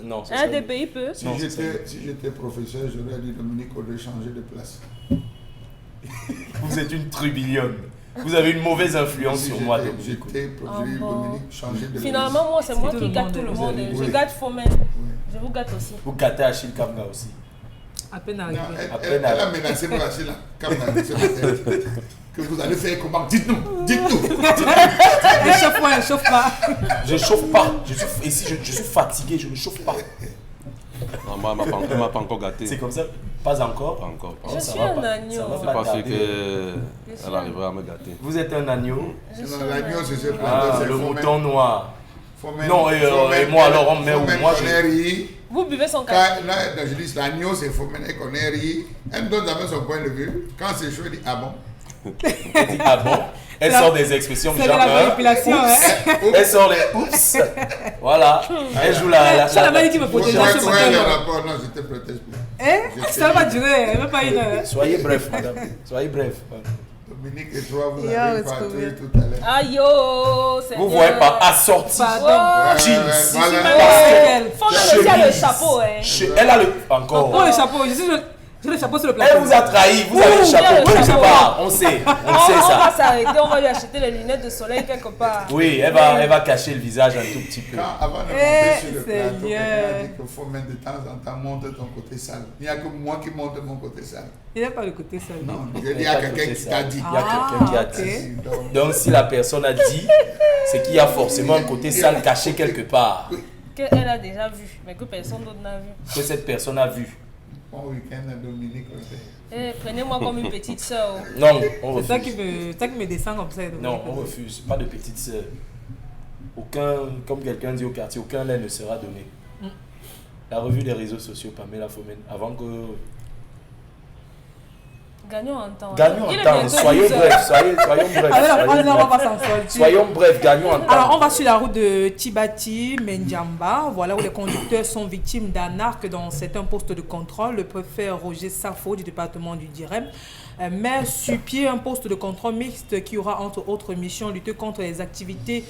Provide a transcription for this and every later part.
Non, ça Un serait- DPI peut. Si Non, j'étais professeur, j'aurais dit Dominique, on doit changer de place. Vous êtes une trubillonne. Vous avez une mauvaise influence Si sur moi, j'étais- Dominique. J'étais professeur, bon. Dominique, changer de Finalement, moi, c'est moi tout qui le gâte monde. tout le Vous monde. avez- Je oui. gâte Fomen. place. Je vous gâte aussi. Vous gâtez Achille Kamga aussi. À peine Non, arrivé. elle a menacé moi, Achille, comme ce matin, que vous allez faire comment? Dites-nous, dites-nous. Échauffe-moi, échauffe pas. Je chauffe pas. Ici, je suis fatigué, je ne chauffe pas. Non, moi, elle m'a pas encore gâté. C'est comme ça? Pas encore? Pas encore. Je Ça suis va un pas- agneau. ça va C'est pas pas sûr tarder. qu'elle arrivera à me gâter. Vous êtes un agneau? Je suis Non, un l'agneau, c'est ce agneau. plan. Ah, le mouton noir. Fomen, Non, et moi, alors, on met où? Moi, je- je... Vous buvez son café. Quand je dis l'agneau, c'est Fomen et qu'on est ri. Elle me donne jamais son point de vue. Quand c'est chaud, elle dit ah bon. Elle dit, ah bon? Elle C'est sort la- des expressions C'est de genre. la hein, manipulation, hein. Elle sort les oups. Voilà. Elle joue la. C'est la manière qui me protège. Ouais, ce ouais, matin, le non. rapport, non, je te protège plus. Eh? Ça va durer, même pas une heure. Soyez bref, madame. Soyez bref. Dominique et toi, vous Yo, avez it's patrouillé cool. tout à l'heure. Ah yo, c'est Vous bien. voyez pas assorti. Pardon. Oh, Jeans. Voilà. Elle. Fomen aussi a le Chemise. chapeau, hein. Elle a le. Oh, Encore. le chapeau, j'ai le chapeau sur le plateau. Elle vous a trahi. Vous avez le Ouh, chapeau il y a le quelque chapeau. part. On sait. On On sait va ça. s'arrêter, on va lui acheter les lunettes de soleil quelque part. Oui, elle va cacher le visage un tout petit peu. Quand, avant de Eh, monter sur le plateau, Seigneur. quelqu'un a dit qu'il faut mettre de temps en temps monter ton côté sale. Il n'y a que moi qui monte mon côté sale. Il n'y a pas le côté seul. Non, il y a quelqu'un qui t'a dit. Il y a quelqu'un qui a Ah, dit. ok. Donc si la personne a dit, c'est qu'il y a forcément un côté sale caché quelque part. Qu'elle a déjà vu, mais que personne d'autre n'a vu. Que cette personne a vu. Bon week-end à Dominique. Eh, prenez-moi comme une petite soeur. Non, on C'est refuse. ça qui me descend comme ça. Non, on refuse. Pas de petite sœur. Aucun, comme quelqu'un dit au quartier, aucun lait ne sera donné. La revue des réseaux sociaux, Pamela Fomen, avant que... Gagnons en temps. Gagnons Il en est temps, bientôt soyons 10 heures. brefs, soyons brefs. Alors, soyons on va brefs. pas s'en sortir. Soyons brefs, gagnons en temps. Alors, on va sur la route de Tibati, Mendiamba, voilà où les conducteurs sont victimes d'un arc dans certains postes de contrôle. Le préfet Roger Safo du département du Direm met sur pied un poste de contrôle mixte qui aura entre autres missions lutter contre les activités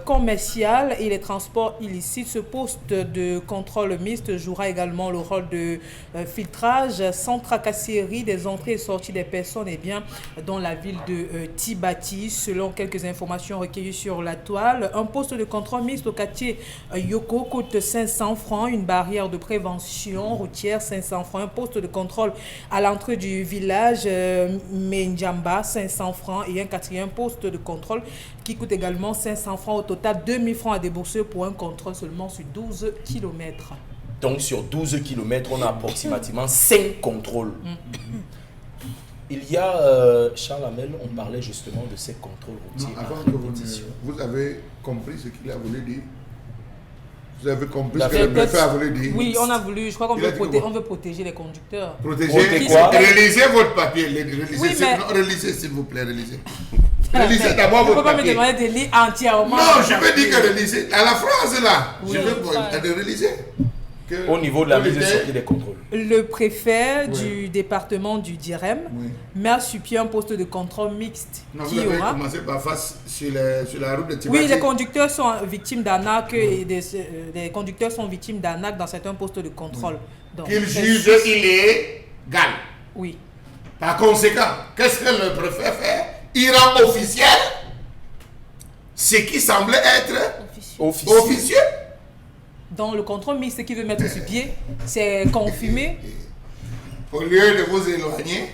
commerciales et les transports illicites. Ce poste de contrôle mixte jouera également le rôle de filtrage sans tracasserie des entrées et sorties des personnes et biens dans la ville de Tibati. Selon quelques informations recueillies sur la toile, un poste de contrôle mixte au quartier Yoko coûte 500 francs, une barrière de prévention routière 500 francs, un poste de contrôle à l'entrée du village Mendiamba 500 francs et un quatrième poste de contrôle qui coûte également 500 francs. Au total 2000 francs à débourser pour un contrôle seulement sur 12 km. Donc sur 12 km, on a approximativement 5 contrôles. Il y a, Charles Hamel, on parlait justement de ces contrôles Non, routiers avant à que vous, répétition. vous avez compris ce qu'il a voulu dire. Vous avez compris La ce que le peut-être- préfet a voulu dire. Oui, on a voulu, je crois qu'on Il a veut, dit quoi on veut protéger les conducteurs. Protéger. Protéger quoi? Relisez votre papier. Relisez, Oui, mais- non, relisez s'il vous plaît, relisez. Relisez d'abord On ne votre peut pas me papier. demander de lire entièrement. Non, je veux dire que relisez. À la phrase là, Oui. je veux Ouais. de relisez. Que Au niveau de la mise et relisez- sortie des contrôles. Le préfet Oui. du département du Direm Oui. met sur pied un poste de contrôle mixte Non, qui vous avez aura. commencé par face sur la route de Tibati. Oui, les conducteurs sont victimes d'arnaques et les conducteurs sont victimes d'arnaques dans certains postes de contrôle. Donc, Qu'il c'est- juge illégal. Oui. Par conséquent, qu'est-ce que le préfet fait? Il rend officiel ce qui semblait être Officieux. officieux. Dans le contrôle mixte qu'il veut mettre sur pied, c'est confirmé. Au lieu de vous éloigner,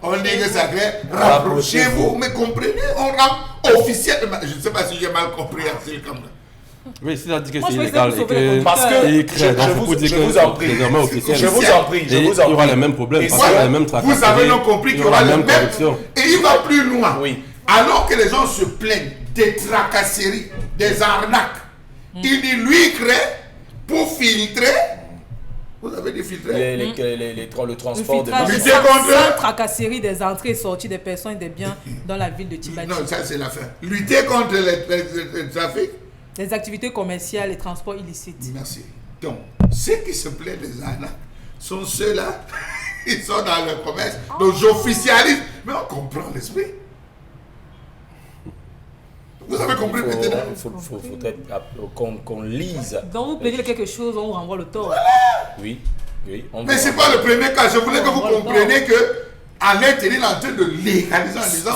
on dit que ça crée Rapprochez-vous. rapprochez-vous. Mais comprenez, on rend officiel. Je ne sais pas si j'ai mal compris Axel comme là. Oui, si ça dit que Moi, c'est je peux illégal essayer et de sauver les que Parce que il je, crée, donc je faut vous, dire je que vous en prie, c'est désormais officiel. je vous en prie, je Et vous en il y aura prie. les mêmes problèmes, Et parce ça, qu'il y a les mêmes Vous tracasseries, avez donc compris qu'il y aura la le même même. corruption. Et il va plus loin. Oui. Alors que les gens se plaignent des tracasseries, des arnaques, il dit lui crée pour filtrer. Vous avez dit filtrer? Le Le transport de filtrage Lutter sans contre- tracasserie des entrées et sorties des personnes et des biens dans la ville de Tibati. Non, ça c'est la fin. Lutter contre le trafic. Les activités commerciales et transports illicites. Merci. Donc, ceux qui se plaignent des arnaques sont ceux-là, ils sont dans le commerce. Donc, j'officialise. Mais on comprend l'esprit. Vous avez compris maintenant? Il faudrait qu'on lise. Donc vous plaidez quelque chose, on renvoie le tort. Oui. Mais ce n'est pas le premier cas. Je voulais que vous compreniez que Alain Théry est en train de légaliser en disant...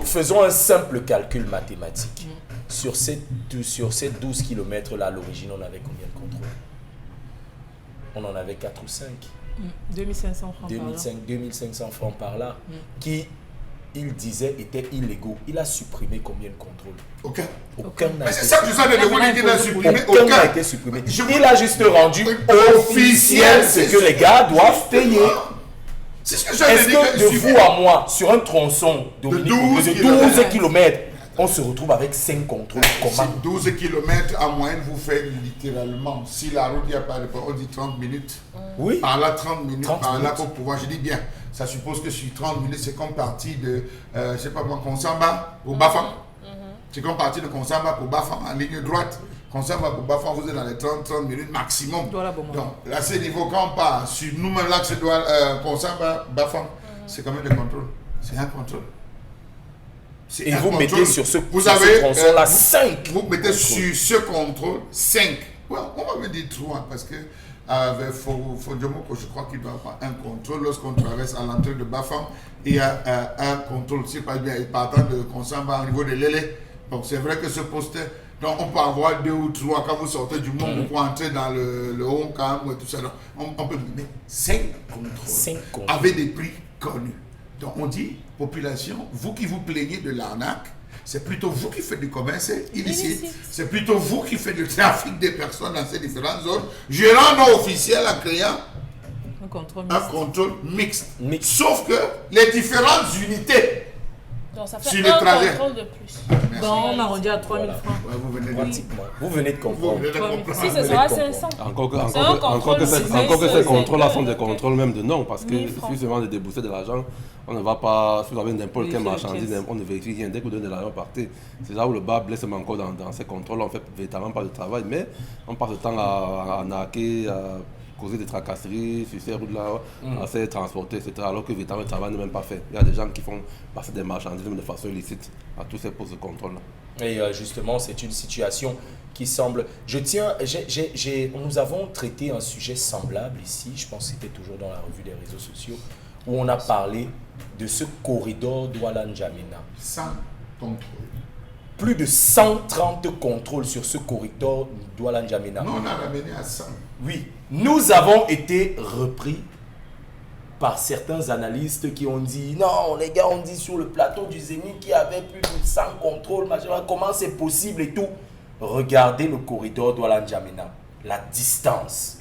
Faisons un simple calcul mathématique. Sur ces 12 km là, à l'origine, on avait combien de contrôles? On en avait 4 ou 5. 2500 francs 2500 francs par là. Qui, il disait, étaient illégaux. Il a supprimé combien de contrôles? Aucun n'a Mais été c'est ça que je suis en train de vous dire qu'il a supprimé. Aucun n'a été supprimé. Il a juste rendu officiel ce que les gars doivent payer. C'est ce que j'ai dit. Est-ce que de vous à moi, sur un tronçon de 12 km, on se retrouve avec 5 contrôles? Comment? 12 km en moyenne, vous faites littéralement. Si la route n'y a pas de on dit 30 minutes. Oui. Par là, 30 minutes. 30 par là, minutes. pour pouvoir. Je dis bien. Ça suppose que sur 30 minutes, c'est comme partie de, je sais pas moi, Konsamba au Bafang. C'est comme partie de Konsamba pour Bafang en ligne droite. Konsamba pour Bafang, vous êtes dans les 30 minutes maximum. Voilà, bon, Donc, là, c'est niveau quand on part sur nous-mêmes, là, c'est Konsamba, Bafang. C'est combien de contrôles? C'est un contrôle. Et vous mettez sur ce avez tronçon-là 5. Vous mettez sur ce contrôle 5. Ouais, on va me dire 3 parce que avec Fodjomoko, je crois qu'il doit avoir un contrôle lorsqu'on traverse à l'entrée de Bafang. Il y a un contrôle, si pas bien, partant de Konsamba au niveau de Lélé. Donc c'est vrai que ce poste, donc on peut avoir 2 ou 3 quand vous sortez du monde pour entrer dans le Hongkong et tout ça. Donc, on peut mettre 5 contrôles avec des prix connus. Donc on dit, population, vous qui vous plaignez de l'arnaque, c'est plutôt vous qui faites du commerce illicite. C'est plutôt vous qui faites du trafic des personnes dans ces différentes zones. Je rends non officiel en créant un contrôle mixte. Sauf que les différentes unités donc ça fait sur un le trajet. contrôle de plus. Merci. Bon, on arrondit à 3000 francs. Ouais, vous venez de Pratiquement. Vous venez de comprendre. Si ce sera 500. Encore que ces contrôles-là sont des contrôles même de nom, parce que si vous demandez de débourser de l'argent, on ne va pas, si vous avez n'importe quelle marchandise, on ne vérifie rien. Dès que vous donnez de l'argent, partez. C'est là où le bas blesse encore dans ces contrôles. On fait véritablement pas de travail, mais on passe le temps à arnaquer, à causer des tracasseries sur ces routes-là, à se transporter, etc. Alors que véritablement le travail n'est même pas fait. Il y a des gens qui font passer des marchandises de façon illicite à tous ces postes de contrôle-là. Et justement, c'est une situation qui semble... Nous avons traité un sujet semblable ici, je pense que c'était toujours dans la revue des réseaux sociaux, où on a parlé de ce corridor Douala-N'Djamena. 100 contrôles. Plus de 130 contrôles sur ce corridor Douala-N'Djamena. Non, on a ramené à 100. Oui, nous avons été repris par certains analystes qui ont dit non, les gars, on dit sur le plateau du Zénith qu'il y avait plus de 100 contrôles, comment c'est possible et tout. Regardez le corridor Douala-N'Djamena, la distance.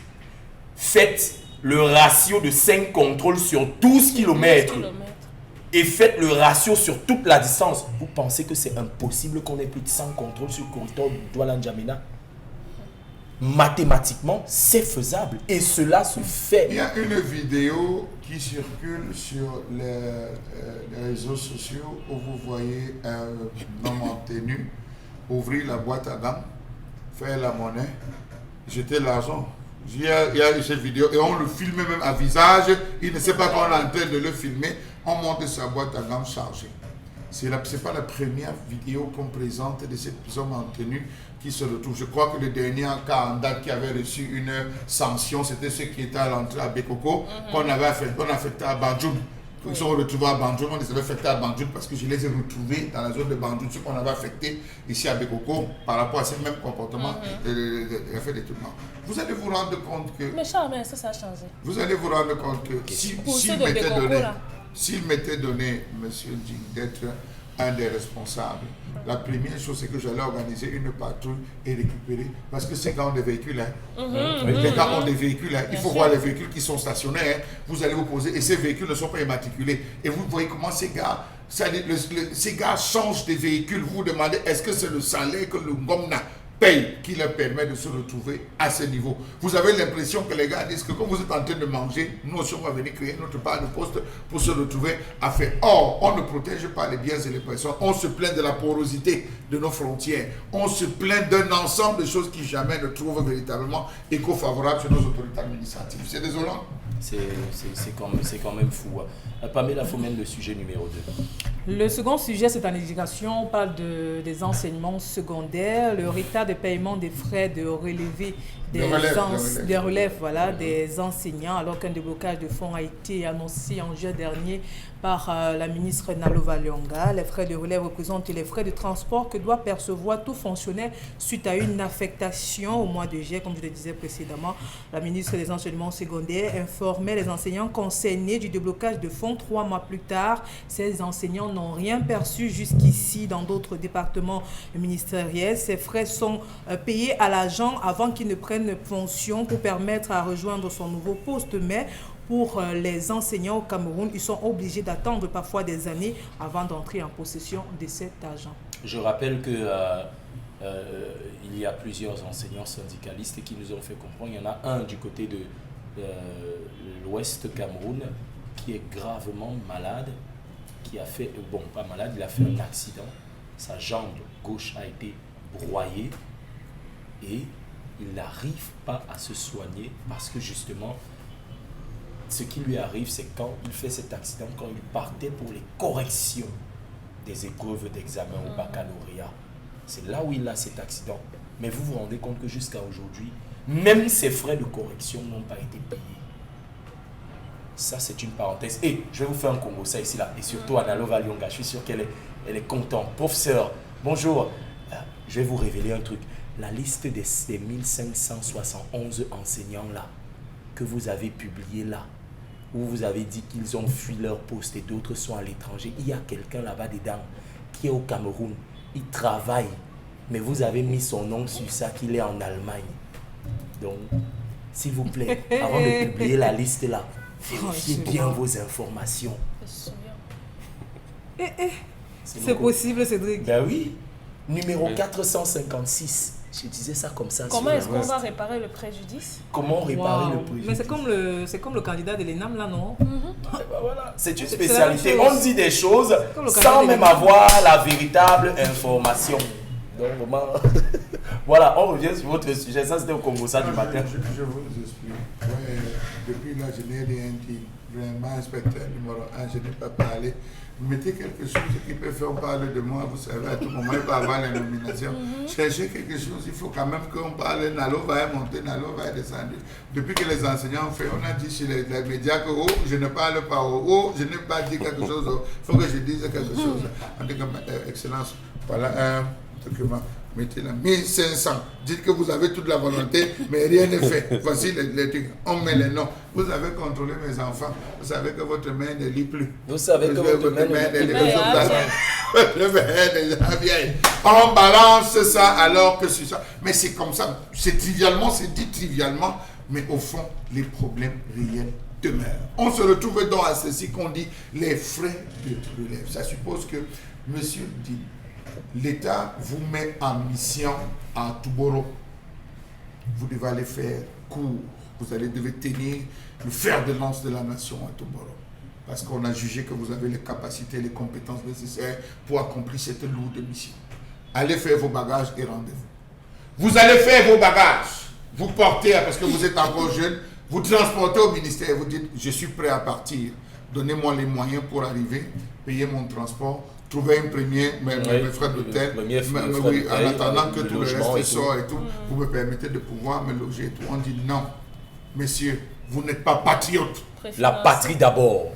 Faites le ratio de 5 contrôles sur 12 km et faites le ratio sur toute la distance. Vous pensez que c'est impossible qu'on ait plus de 100 contrôles sur le corridor Douala-N'Djamena? Mathématiquement, c'est faisable et cela se fait. Il y a une vidéo qui circule sur les réseaux sociaux où vous voyez un homme en tenue ouvrir la boîte à gants, faire la monnaie, jeter l'argent. Il y a cette vidéo et on le filme même à visage. Il ne sait pas qu'on est en train de le filmer. On monte sa boîte à gants chargée. Ce n'est pas la première vidéo qu'on présente de cet homme en tenue qui se retrouve. Je crois que le dernier cas en date qui avait reçu une sanction, c'était ceux qui étaient à l'entrée à Bekoko, qu'on avait affecté à Banjoun. Ils sont retrouvés à Banjoun, on les avait affectés à Banjoun parce que je les ai retrouvés dans la zone de Banjoun, ceux qu'on avait affectés ici à Bekoko par rapport à ce même comportement de fait d'étonnement. Vous allez vous rendre compte que... Mais Charles, ça a changé. Vous allez vous rendre compte que s'il m'était donné, M. Djing, d'être un des responsables, la première chose c'est que j'allais organiser une patrouille et récupérer, parce que ces gars ont des véhicules, les gars ont des véhicules, il faut voir les véhicules qui sont stationnés, vous allez vous poser, et ces véhicules ne sont pas immatriculés, et vous voyez comment ces gars changent des véhicules, vous vous demandez est-ce que c'est le salaire que le Ngomna paye qui leur permet de se retrouver à ce niveau. Vous avez l'impression que les gars disent que comme vous êtes en train de manger, nous aussi on va venir créer notre part de poste pour se retrouver à faire. Or, on ne protège pas les biens et les personnes. On se plaint de la porosité de nos frontières. On se plaint d'un ensemble de choses qui jamais ne trouvent véritablement éco-favorables sur nos autorités administratives. C'est désolant. C'est quand même fou. Pamela Fomène, le sujet numéro 2. Le second sujet, c'est en éducation. On parle des enseignements secondaires, le retard de paiement des frais de relevé des relèves, voilà, des enseignants, alors qu'un déblocage de fonds a été annoncé en juin dernier par la ministre Nalova Lyonga. Les frais de relève représentent les frais de transport que doit percevoir tout fonctionnaire suite à une affectation au mois de juillet, comme je le disais précédemment. La ministre des enseignements secondaires informait les enseignants concernés du déblocage de fonds 3 mois plus tard. Ces enseignants n'ont rien perçu jusqu'ici dans d'autres départements ministériels. Ces frais sont payés à l'agent avant qu'il ne prenne fonction pour permettre à rejoindre son nouveau poste. Mais pour les enseignants au Cameroun, ils sont obligés d'attendre parfois des années avant d'entrer en possession de cet agent. Je rappelle que il y a plusieurs enseignants syndicalistes qui nous ont fait comprendre. Il y en a un du côté de l'ouest Cameroun qui est gravement malade, qui a fait, bon pas malade, il a fait un accident. Sa jambe gauche a été broyée et il n'arrive pas à se soigner parce que justement, ce qui lui arrive, c'est quand il fait cet accident, quand il partait pour les corrections des épreuves d'examen au baccalauréat. C'est là où il a cet accident. Mais vous vous rendez compte que jusqu'à aujourd'hui, même ses frais de correction n'ont pas été payés. Ça, c'est une parenthèse. Et je vais vous faire un Congo, ça ici, là. Et surtout, Nalova Lyonga, je suis sûr qu'elle est contente. Pauvre sœur, bonjour. Je vais vous révéler un truc. La liste des 1571 enseignants-là, que vous avez publié là, où vous avez dit qu'ils ont fui leur poste et d'autres sont à l'étranger, il y a quelqu'un là-bas dedans qui est au Cameroun. Il travaille, mais vous avez mis son nom sur ça qu'il est en Allemagne. Donc, s'il vous plaît, avant de publier la liste là, vérifiez bien vos informations. C'est possible, Cédric? Ben oui. Numéro 456. Je disais ça comme ça. Comment est-ce qu'on va réparer le préjudice? Comment réparer le préjudice? Mais c'est comme le candidat de l'ENAM là, non? Ben voilà. C'est une spécialité. On dit des choses sans même avoir la véritable information. Donc vraiment, voilà, on revient sur votre sujet. Ça c'était au Congo, ça du matin. Je vous explique. Ouais, depuis là, je n'ai rien dit. Vraiment, inspecteur numéro 1, je n'ai pas parlé. Vous mettez quelque chose qui peut faire parler de moi, vous savez, à tout moment, il peut avoir la nomination. Cherchez quelque chose, il faut quand même qu'on parle. Nalo va monter, Nalo va descendre. Depuis que les enseignants ont fait, on a dit chez les médias que oh, je ne parle pas, oh, je n'ai pas dit quelque chose, il faut que je dise quelque chose. En tout cas, Excellence, voilà un document. Mettez là 1500. Dites que vous avez toute la volonté, mais rien n'est fait. Voici les trucs. On met les noms. Vous avez contrôlé mes enfants. Vous savez que votre main ne lit plus. Vous savez que votre main ne lit plus. On balance ça alors que c'est ça. Mais c'est comme ça. C'est trivialement, c'est dit trivialement. Mais au fond, les problèmes réels demeurent. On se retrouve donc à ceci qu'on dit les frais de relève. Ça suppose que monsieur dit l'État vous met en mission à Touboro. Vous devez aller faire cours. Vous devez tenir le fer de lance de la nation à Touboro. Parce qu'on a jugé que vous avez les capacités, les compétences nécessaires pour accomplir cette lourde mission. Allez faire vos bagages et rendez-vous. Vous allez faire vos bagages. Vous portez, parce que vous êtes encore jeune, vous transportez au ministère. Vous dites, je suis prêt à partir. Donnez-moi les moyens pour arriver, payer mon transport. Trouver un premier, mes frais d'hôtel, en attendant que tout le reste sort et tout, vous me permettez de pouvoir me loger et tout. On dit non, messieurs, vous n'êtes pas patriotes. La patrie d'abord.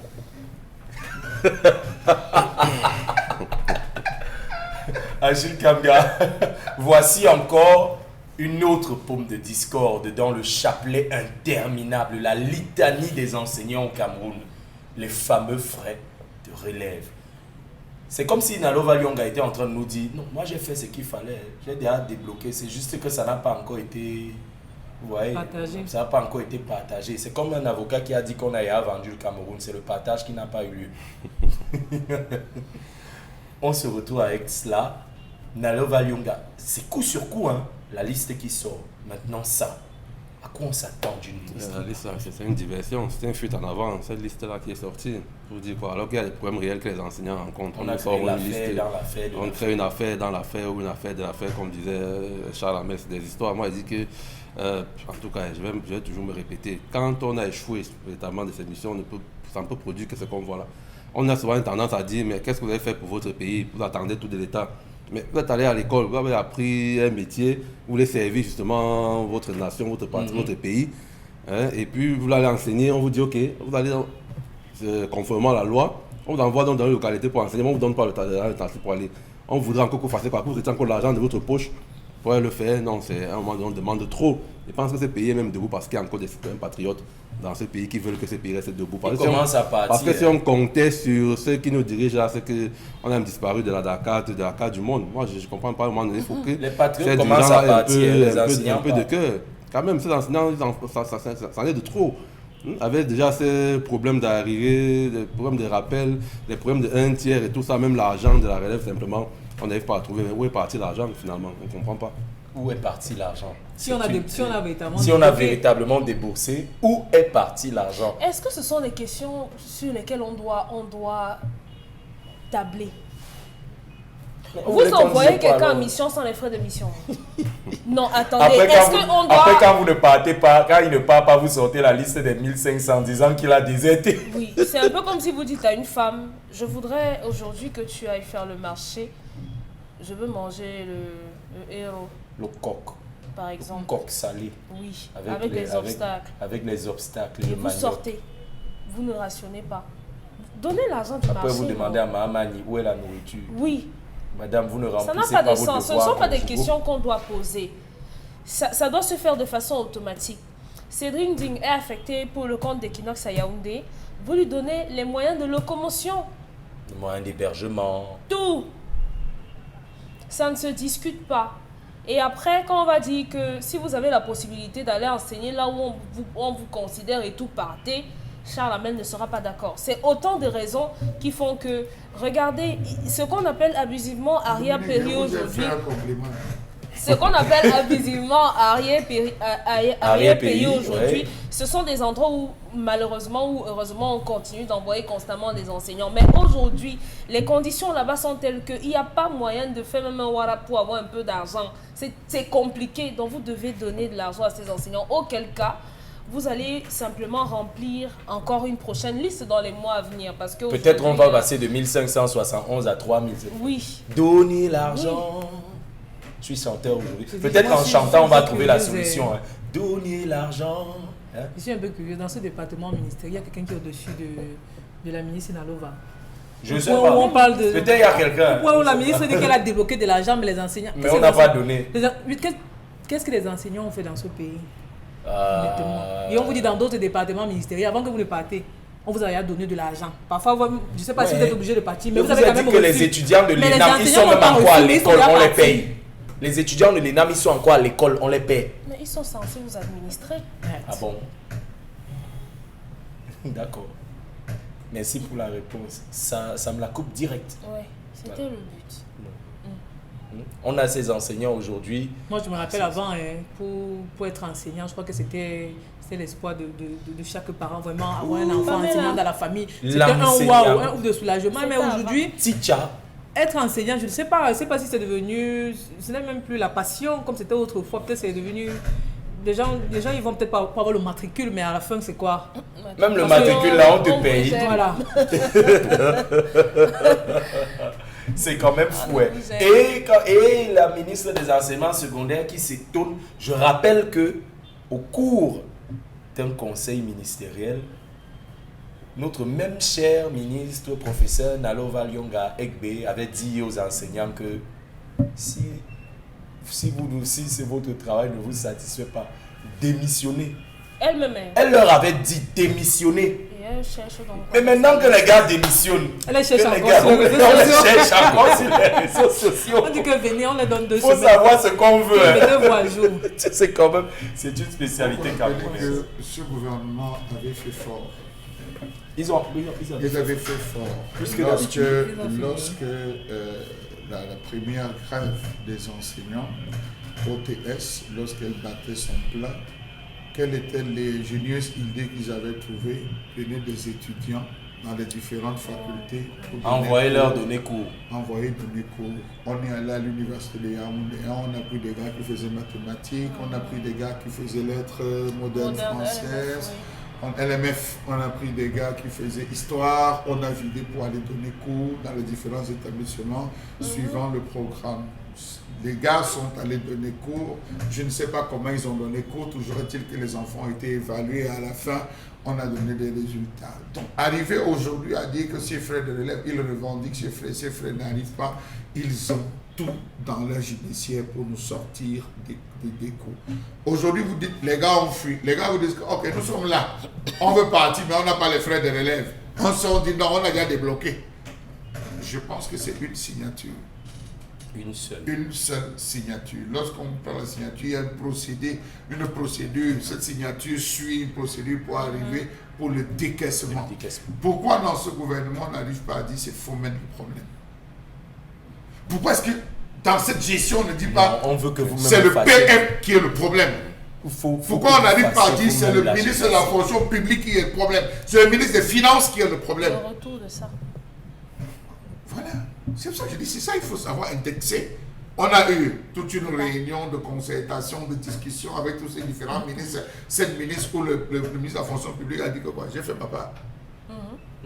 Agile Kamga, voici encore une autre paume de discorde dans le chapelet interminable, la litanie des enseignants au Cameroun, les fameux frais de relève. C'est comme si Nalova Lyonga était en train de nous dire non, moi j'ai fait ce qu'il fallait, j'ai déjà débloqué, c'est juste que ça n'a pas encore été, vous voyez, ça n'a pas encore été partagé. C'est comme un avocat qui a dit qu'on a vendu le Cameroun, c'est le partage qui n'a pas eu lieu. On se retrouve avec cela. Nalova Lyonga, c'est coup sur coup, hein, la liste qui sort. Maintenant ça. À quoi on s'attend d'une liste? La liste, c'est une diversion, c'est une fuite en avant. Cette liste-là qui est sortie, je vous dis quoi, alors qu'il y a des problèmes réels que les enseignants rencontrent. On a créé une affaire dans l'affaire. On crée une affaire dans l'affaire ou une affaire de l'affaire, comme disait Charles Amès, des histoires. Moi, il dit que, en tout cas, je vais toujours me répéter, quand on a échoué, notamment de cette mission, ça ne peut produire que ce qu'on voit là. On a souvent une tendance à dire, mais qu'est-ce que vous avez fait pour votre pays? Vous attendez tout de l'État. Mais vous êtes allé à l'école, vous avez appris un métier, vous voulez servir justement votre nation, votre patrie, votre pays. Hein, et puis vous allez enseigner, on vous dit, ok, vous allez conformément à la loi, on vous envoie dans les localités pour enseigner, mais on ne vous donne pas le temps pour aller. On voudrait encore que vous fassiez quoi, que vous ayez encore l'argent de votre poche pour le faire. Non, c'est un moment donné, on demande trop. Je pense que ce pays est même debout parce qu'il y a encore des citoyens patriotes dans ce pays qui veulent que ce pays reste debout. Parce que si on comptait sur ceux qui nous dirigent là, c'est qu'on a disparu de la carte du monde. Moi, je ne comprends pas. À un moment donné, il faut que les patriotes commencent à partir, un peu de cœur. Quand même, ces enseignants, ça en est de trop. Avec déjà ces problèmes d'arrivée, des problèmes de rappel, les problèmes de 1 tiers et tout ça, même l'argent de la relève, simplement, on n'arrive pas à trouver. Mais où est parti l'argent finalement? On ne comprend pas. Où est parti l'argent? Si on a véritablement déboursé, où est parti l'argent? Est-ce que ce sont des questions sur lesquelles on doit tabler? Vous envoyez quelqu'un en mission sans les frais de mission? Non, attendez, Après, quand vous ne partez pas, quand il ne part pas, vous sortez la liste des 1500 disant qu'il a déserté. Oui, c'est un peu comme si vous dites à une femme, je voudrais aujourd'hui que tu ailles faire le marché, je veux manger le héros. Le coq. Par exemple. Le coq salé. Oui, avec les obstacles. Avec les obstacles. Et vous sortez, vous ne rationnez pas. Donnez l'argent du marché. Après, vous demandez à Mahamani où est la nourriture. Oui. Madame, vous ne remplissez pas. Ça n'a pas de vos sens. Ce ne sont pas des questions qu'on doit poser. Ça doit se faire de façon automatique. Cédric Ding est affecté pour le compte d'Equinox à Yaoundé. Vous lui donnez les moyens de locomotion. Les moyens d'hébergement. Tout. Ça ne se discute pas. Et après, quand on va dire que si vous avez la possibilité d'aller enseigner là où on vous considère et tout, partez, Charles Hamel ne sera pas d'accord. C'est autant de raisons qui font que, regardez, ce qu'on appelle abusivement arrière-pays aujourd'hui, ce qu'on appelle abusivement arrière-pays aujourd'hui, ce sont des endroits où, malheureusement ou heureusement, on continue d'envoyer constamment des enseignants. Mais aujourd'hui, les conditions là-bas sont telles qu'il n'y a pas moyen de faire même un warap pour avoir un peu d'argent. C'est compliqué, donc vous devez donner de l'argent à ces enseignants. Auquel cas, vous allez simplement remplir encore une prochaine liste dans les mois à venir. Parce que peut-être on va passer de 1571 à 3000. Oui. Donnez l'argent. Oui. Je suis chanteur aujourd'hui. Peut-être qu'en chantant, on va trouver la solution. Hein. Donnez l'argent. Hein? Je suis un peu curieux. Dans ce département ministériel, il y a quelqu'un qui est au-dessus de la ministre Nalova. Je ne sais pas. Peut-être il y a quelqu'un. Où la ministre dit qu'elle a débloqué de l'argent, mais les enseignants... Mais on n'a pas donné. Qu'est-ce que les enseignants ont fait dans ce pays? Et on vous dit dans d'autres départements ministériels, avant que vous ne partez, on vous a donné de l'argent. Parfois, je ne sais pas si vous êtes obligé de partir, mais vous avez quand même dit que les étudiants de l'ENAM, ils sont même en quoi à l'école, on les paye. Les étudiants de l'ENAM, ils sont en quoi à l'école, on les paye. Mais ils sont censés vous administrer. Ah bon? D'accord. Merci pour la réponse. Ça me la coupe direct. Oui, c'était le but. On a ces enseignants aujourd'hui. Moi, je me rappelle avant, pour être enseignant, je crois que c'était l'espoir de chaque parent, vraiment avoir un enfant enseignant dans la famille. C'était un waouh, un ouf de soulagement. Mais aujourd'hui, être enseignant, je ne sais pas si c'est devenu, ce n'est même plus la passion comme c'était autrefois. Peut-être c'est devenu... Les gens ils vont peut-être pas avoir le matricule, mais à la fin, c'est quoi? Même le matricule, là, on te paye. Voilà. C'est quand même fou. Et la ministre des enseignements secondaires qui s'étonne. Je rappelle que au cours d'un conseil ministériel, notre même cher ministre, professeur Nalova Lyonga Egbe, avait dit aux enseignants que si c'est votre travail ne vous satisfait pas, démissionnez. Elle-même. Elle leur avait dit démissionner. Et elle cherche donc. Mais maintenant que les gars démissionnent, elle les cherche encore sur les réseaux sociaux. On dit que venez, on les donne 2 semaines. Il faut savoir ce qu'on veut. C'est quand même, c'est une spécialité camerounaise. Ce gouvernement avait fait fort. Ils avaient fait fort. Lorsque la première grève des enseignants, OTS, lorsqu'elle battait son plein, quelles étaient les génieuses idées qu'ils avaient trouvées? Venaient des étudiants dans les différentes facultés. Envoyer-leur donner cours. On est allé à l'université de Yaoundé, on a pris des gars qui faisaient mathématiques, on a pris des gars qui faisaient lettres modernes françaises, En LMF, on a pris des gars qui faisaient histoire, on a vidé pour aller donner cours dans les différents établissements suivant le programme. Les gars sont allés donner cours, je ne sais pas comment ils ont donné cours, toujours est-il que les enfants ont été évalués et à la fin, on a donné des résultats. Donc, arriver aujourd'hui à dire que ces frères de relève, ils revendiquent ces frères n'arrivent pas, ils ont tout dans leur judiciaire pour nous sortir des cours. Aujourd'hui, vous dites, les gars ont fui. Les gars vous disent, ok, nous sommes là, on veut partir, mais on n'a pas les frères de relève. On se dit, non, on a déjà débloqué. Je pense que c'est une signature. Une seule signature. Lorsqu'on prend la signature, il y a une procédure. Cette signature suit une procédure pour arriver pour le décaissement. Pourquoi dans ce gouvernement on n'arrive pas à dire c'est foment le problème? Pourquoi est-ce que dans cette gestion on ne dit pas c'est le PM qui est le problème? Pourquoi on n'arrive pas à dire c'est le ministre de la fonction publique qui est le problème? C'est le ministre des Finances qui est le problème. Le retour de ça. Voilà. C'est pour ça que je dis, c'est ça il faut savoir indexer. On a eu toute une réunion de concertation, de discussion avec tous ces différents ministres. Cette ministre ou le ministre de la fonction publique a dit que quoi? J'ai fait ma part.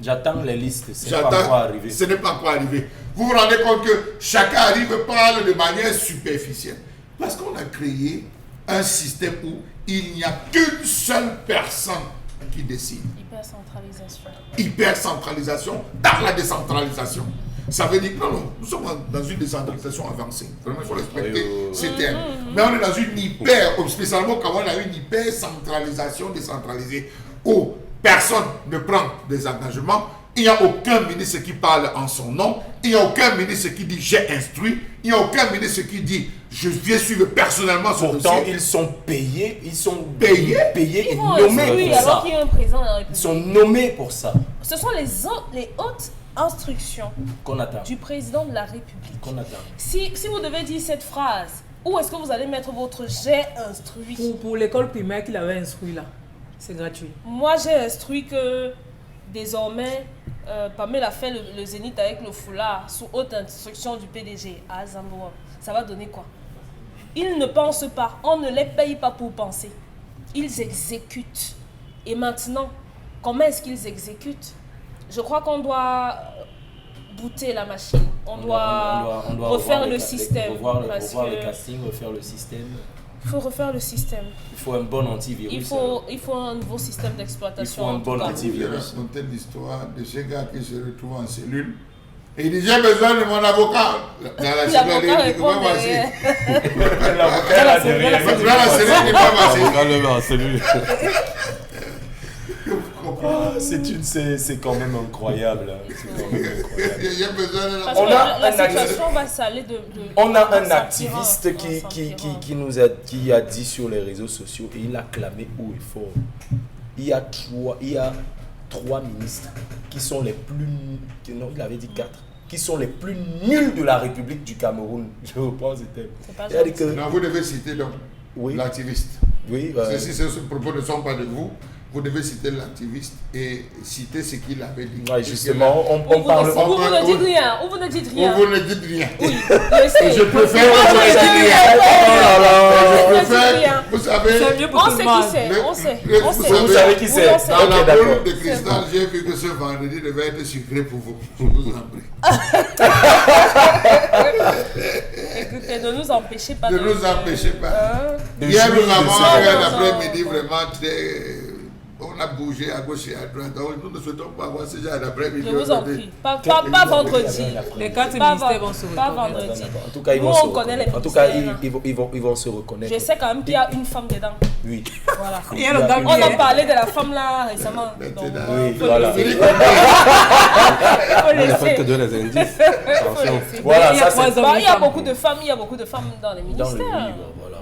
J'attends les listes, ce n'est pas encore arrivé. Ce n'est pas encore arrivé. Vous vous rendez compte que chacun arrive et parle de manière superficielle. Parce qu'on a créé un système où il n'y a qu'une seule personne qui décide. Hypercentralisation dans la décentralisation. Ça veut dire que non, nous sommes dans une décentralisation avancée. Vraiment, il faut respecter ces termes. Mais on est dans une spécialement quand on a une hyper-centralisation décentralisée, où personne ne prend des engagements, il n'y a aucun ministre qui parle en son nom, il n'y a aucun ministre qui dit j'ai instruit, il n'y a aucun ministre qui dit je viens suivre personnellement ce dossier. Pourtant, ils sont payés et nommés pour ça. Ils sont nommés pour ça. Ce sont les hautes instructions qu'on attend du président de la République. Qu'on attend. Si vous devez dire cette phrase, où est-ce que vous allez mettre votre j'ai instruit? Pour l'école primaire qu'il avait instruit là, c'est gratuit. Moi, j'ai instruit que désormais, Pamela fait le zénith avec le foulard sous haute instruction du PDG à Zamboa. Ça va donner quoi? Ils ne pensent pas, on ne les paye pas pour penser. Ils exécutent. Et maintenant, comment est-ce qu'ils exécutent? Je crois qu'on doit booter la machine. On doit refaire le système. Revoir le casting, refaire le système. Il faut refaire le système. Il faut un bon antivirus. Il faut un nouveau système d'exploitation. Il faut un bon antivirus. Je racontais l'histoire de ce gars qui se retrouve en cellule. Et il dit, j'ai besoin de mon avocat. Dans la cellule, il dit, comment voici? L'avocat là derrière. Dans la cellule, il dit, comment voici? C'est quand même incroyable. J'ai besoin de Parce que la situation va s'aller de on a un activiste qui a dit sur les réseaux sociaux et il a clamé haut et fort. Il y a trois ministres qui sont les plus... Non, il avait dit 4. Qui sont les plus nuls de la République du Cameroun. Je reprends ce thème. Non, vous devez citer donc l'activiste. Oui. Si ces propos ne sont pas de vous, vous devez citer l'activiste et citer ce qu'il avait dit. Ouais, justement, on parle... Vous ne dites rien. Ou vous ne dites rien. Ou vous ne dites rien. Oui, je préfère que vous ne dites rien. Je préfère, vous savez... On sait qui c'est. On sait. Vous savez qui c'est. Dans la boule de cristal, j'ai vu que ce vendredi devait être sucré pour vous. Je vous en prie. Écoutez, ne nous empêchez pas. Ne nous empêchez pas. Hier, nous avons eu un après-midi vraiment très... On a bougé à gauche et à droite. Donc, nous ne souhaitons pas avoir ce genre d'après-midi. Je vous en prie. Pas vendredi. Les 4 ministères vont se reconnaître. Pas vendredi. En tout cas, ils vont se reconnaître. En tout cas, ils vont se reconnaître. Je sais quand même qu'il y a une femme dedans. Oui. Voilà. On a parlé de la femme là récemment. Oui, voilà. Il ne fait que de les indices. Voilà, il y a beaucoup de femmes dans les ministères.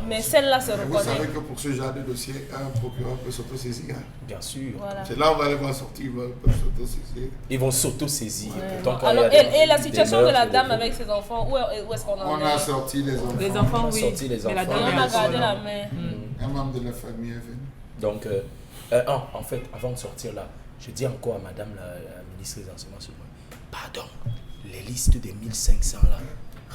Mais celle-là se reconnaît. Vous savez que pour ce genre de dossier, un procureur peut s'autosaisir. Bien sûr. Voilà. C'est là où on va les voir sortir, ils peuvent s'autosaisir. Ils vont s'autosaisir. Ouais. Alors, et la situation de la dame avec ses enfants, où est-ce qu'on en est? On a sorti les enfants. Les enfants, oui. Mais la dame, on a gardé la main. Un membre de la famille est venu. Donc, en fait, avant de sortir là, je dis encore à madame la ministre des Enseignements supérieurs, pardon, les listes des 1500 là,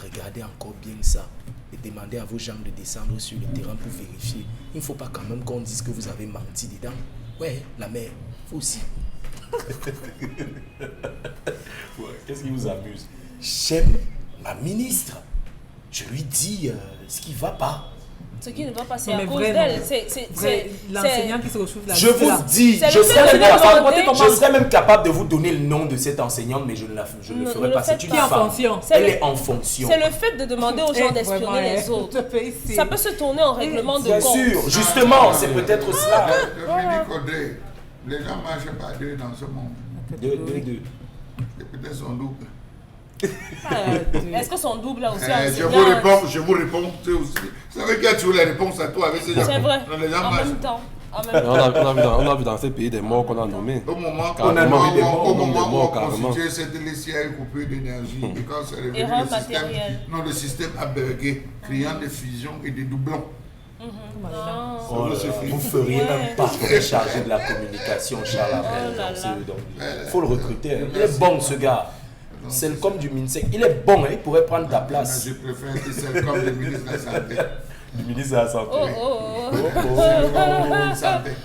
regardez encore bien ça et demandez à vos gens de descendre sur le terrain pour vérifier. Il ne faut pas quand même qu'on dise que vous avez menti dedans. Ouais, la mère, faut aussi. Qu'est-ce qui vous amuse? J'aime ma ministre. Je lui dis ce qui ne va pas. Ce qui ne va pas, c'est Non, à mais cause vraiment, d'elle. l'enseignant qui se retrouve là. Je vous dis, C'est je le fait serais, de même demander- capable, je serais même capable de vous donner le nom de cette enseignante, mais je ne le ferai ne pas. le C'est faites une pas. femme. fonction. C'est Elle le- est en fonction. C'est le fait de demander aux gens d'espionner Vraiment, les autres. ici. Ça peut se tourner en règlement de Bien compte. sûr, justement, c'est peut-être cela. Dominique Audrey, les gens ne marchent pas deux dans ce monde. Deux. Et peut-être son double. Est-ce que son double a aussi Je vous réponds aussi. Vous savez qu'il y a toujours les réponses à toi avec ces gens. C'est vrai. Non, les gens En marchent. même temps. On a vu dans ces pays des morts qu'on a nommés. Au moment Carrément, où des morts, au des moment où morts, on carrément. constituait cette lessière coupée d'énergie, et quand c'est revenu Erreur le système, matérielle. non, le système a bugué, créant des fusions et des doublons. Ah. Oh là là, vous feriez un parfait chargé de la communication, Charles Abel. là là. Il faut le recruter. Hein. Il est bon, ce gars. C'est comme du MINSEC. Il est bon, hein. Il pourrait prendre ta place. Je préfère que c'est comme le ministre de la Santé. Du ministre de la Santé. Oh, oh, oh.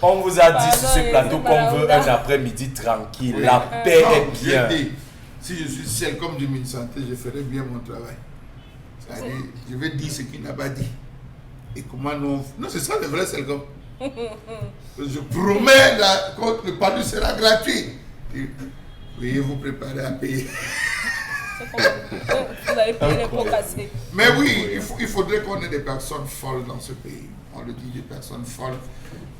On vous a dit sur ce Pardon, plateau c'est qu'on pas veut là. un après-midi tranquille. Oui. La paix Non, est bien. je dis, si je suis celle comme du ministre de la Santé, je ferai bien mon travail. C'est-à-dire, je vais dire ce qu'il n'a pas dit. Et comment nous... Non, c'est ça le vrai celle comme. Je promets que le palu sera gratuit. Et veuillez vous préparer à payer. Vous avez payé les pots cassés. Mais oui, il faudrait qu'on ait des personnes folles dans ce pays. On le dit, des personnes folles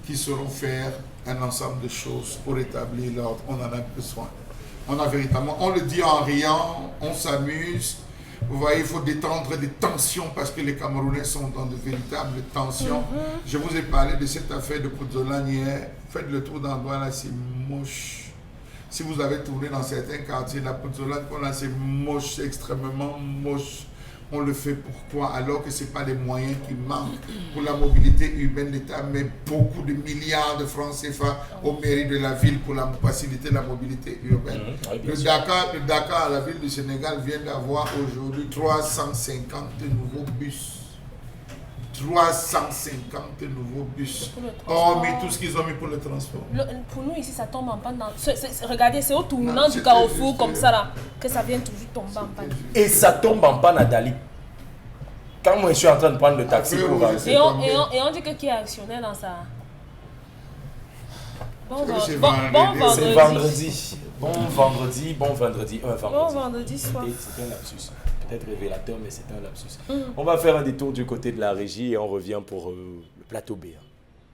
qui sauront faire un ensemble de choses pour établir l'ordre. On en a besoin. On le dit en riant, on s'amuse. Vous voyez, il faut détendre des tensions parce que les Camerounais sont dans de véritables tensions. Je vous ai parlé de cette affaire de Poudzolan hier. Faites le tour d'endroit là, c'est moche. Si vous avez tourné dans certains quartiers, la Poudzolan, c'est moche, c'est extrêmement moche. On le fait pourquoi? Alors que ce n'est pas les moyens qui manquent. Pour la mobilité urbaine, l'État met beaucoup de milliards de francs CFA aux mairies de la ville pour faciliter la mobilité urbaine. Le Dakar, la ville du Sénégal, vient d'avoir aujourd'hui 350 nouveaux bus. 350 nouveaux bus. Hormis tout ce qu'ils ont mis pour le transport. Pour nous ici, ça tombe en panne. Regardez, c'est au tournant du c'était carrefour juste, comme ça là, que ça vient toujours tomber en panne. Et ça tombe en panne à Dali. Quand moi je suis en train de prendre le taxi Après, pour oui, avancer. Et on dit que qui est actionnaire dans ça? Bon C'est vendredi. C'est vendredi. Bon vendredi. Bon vendredi soir. C'est un lapsus. Peut-être révélateur, mais c'est un lapsus. On va faire un détour du côté de la régie et on revient pour le plateau B.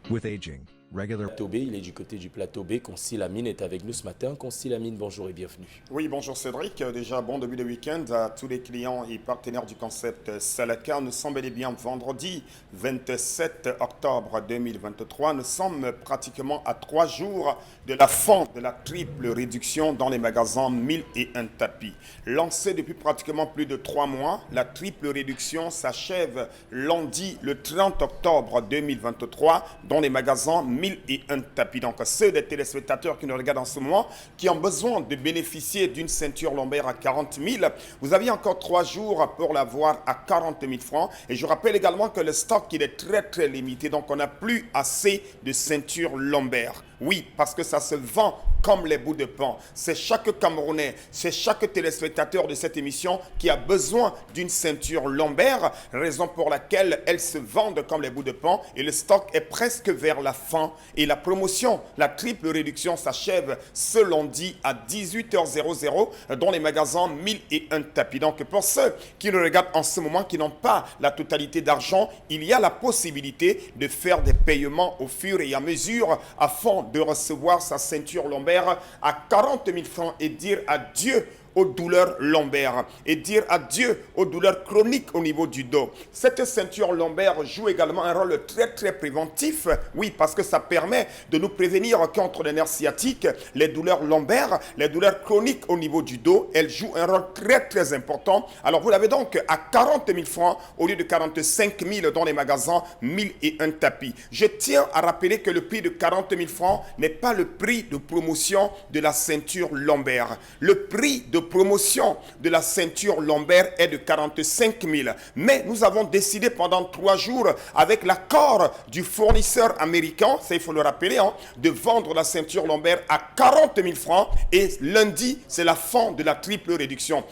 With aging, regular Plateau B, il est du côté du plateau B. Concy Lamine est avec nous ce matin. Concy Lamine, bonjour et bienvenue. Oui, bonjour Cédric. Déjà, bon début de week-end à tous les clients et partenaires du concept Salaka. Nous sommes bel et bien vendredi 27 octobre 2023. Nous sommes pratiquement à 3 jours de la fin de la triple réduction dans les magasins 1001 tapis. Lancée depuis pratiquement plus de 3 mois, la triple réduction s'achève lundi le 30 octobre 2023 dans les magasins 1001 tapis. Donc, ceux des téléspectateurs qui nous regardent en ce moment, qui ont besoin de bénéficier d'une ceinture lombaire à 40 000, vous avez encore 3 jours pour l'avoir à 40 000 francs. Et je rappelle également que le stock, il est très limité. Donc, on n'a plus assez de ceintures lombaires. Oui, parce que ça se vend comme les bouts de pain. C'est chaque Camerounais, c'est chaque téléspectateur de cette émission qui a besoin d'une ceinture lombaire, raison pour laquelle elles se vendent comme les bouts de pain et le stock est presque vers la fin. Et la promotion, la triple réduction s'achève ce lundi à 18h00 dans les magasins 1001 tapis. Donc pour ceux qui nous regardent en ce moment, qui n'ont pas la totalité d'argent, il y a la possibilité de faire des paiements au fur et à mesure afin de recevoir sa ceinture lombaire à 40 000 francs et dire adieu aux douleurs lombaires et dire adieu aux douleurs chroniques au niveau du dos. Cette ceinture lombaire joue également un rôle très préventif, oui, parce que ça permet de nous prévenir contre les nerfs sciatiques, les douleurs lombaires, les douleurs chroniques au niveau du dos. Elle joue un rôle très important. Alors vous l'avez donc à 40 000 francs au lieu de 45 000 dans les magasins 1001 tapis. Je tiens à rappeler que le prix de 40 000 francs n'est pas le prix de promotion de la ceinture lombaire. Le prix de promotion de la ceinture lombaire est de 45 000. Mais nous avons décidé pendant 3 jours, avec l'accord du fournisseur américain, ça il faut le rappeler, de vendre la ceinture lombaire à 40 000 francs. Et lundi, c'est la fin de la triple réduction.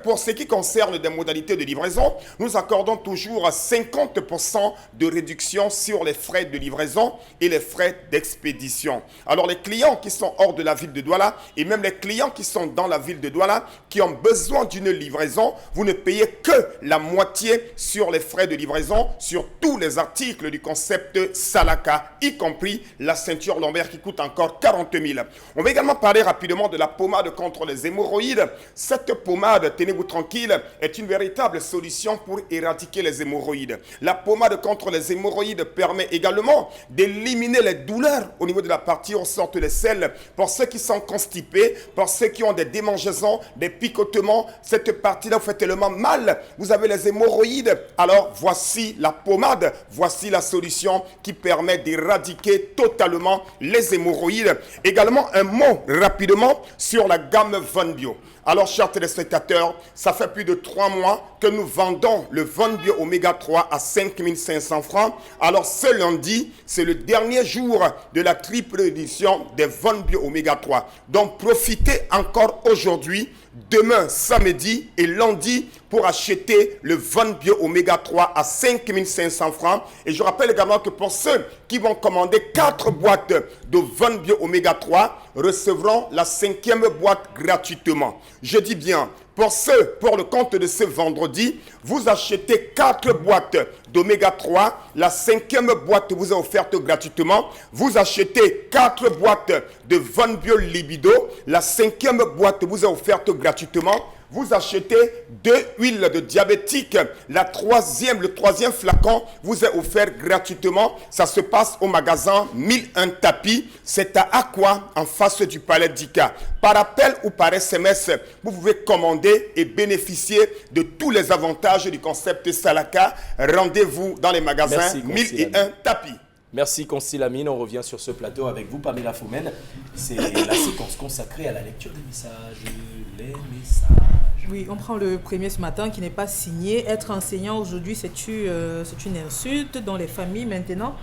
Pour ce qui concerne des modalités de livraison, nous accordons toujours 50% de réduction sur les frais de livraison et les frais d'expédition. Alors les clients qui sont hors de la ville de Douala et même les clients qui sont dans la ville de Douala qui ont besoin d'une livraison, vous ne payez que la moitié sur les frais de livraison sur tous les articles du concept Salaka, y compris la ceinture lombaire qui coûte encore 40 000. On va également parler rapidement de la pommade contre les hémorroïdes. Cette pommade, tenez-vous tranquille, est une véritable solution pour éradiquer les hémorroïdes. La pommade contre les hémorroïdes permet également d'éliminer les douleurs au niveau de la partie où sortent les selles. Pour ceux qui sont constipés, pour ceux qui ont des démangeaisons, des picotements, cette partie-là vous fait tellement mal, vous avez les hémorroïdes. Alors voici la pommade, voici la solution qui permet d'éradiquer totalement les hémorroïdes. Également un mot rapidement sur la gamme Von Bio. Alors, chers téléspectateurs, ça fait plus de 3 mois que nous vendons le Von Bio Oméga 3 à 5 500 francs. Alors, ce lundi, c'est le dernier jour de la triple édition des Von Bio Oméga 3. Donc, profitez encore aujourd'hui, demain, samedi et lundi pour acheter le Von Bio Oméga 3 à 5 500 francs. Et je rappelle également que pour ceux qui vont commander 4 boîtes de Von Bio Oméga 3, recevront la 5e boîte gratuitement. Je dis bien, pour le compte de ce vendredi, vous achetez 4 boîtes d'Oméga 3, la 5e boîte vous est offerte gratuitement. Vous achetez 4 boîtes de Von Bio Libido, la 5e boîte vous est offerte gratuitement. Vous achetez 2 huiles de diabétique, le troisième flacon vous est offert gratuitement. Ça se passe au magasin 1001 tapis. C'est à Aqua, en face du Palais d'Ika. Par appel ou par SMS, vous pouvez commander et bénéficier de tous les avantages du concept Salaka. Rendez-vous dans les magasins 1001 tapis. Merci Consti Lamine, on revient sur ce plateau avec vous Pamela Fomen. C'est la séquence consacrée à la lecture des messages. Les messages. Oui, on prend le premier ce matin qui n'est pas signé. Être enseignant aujourd'hui, c'est une insulte dans les familles maintenant.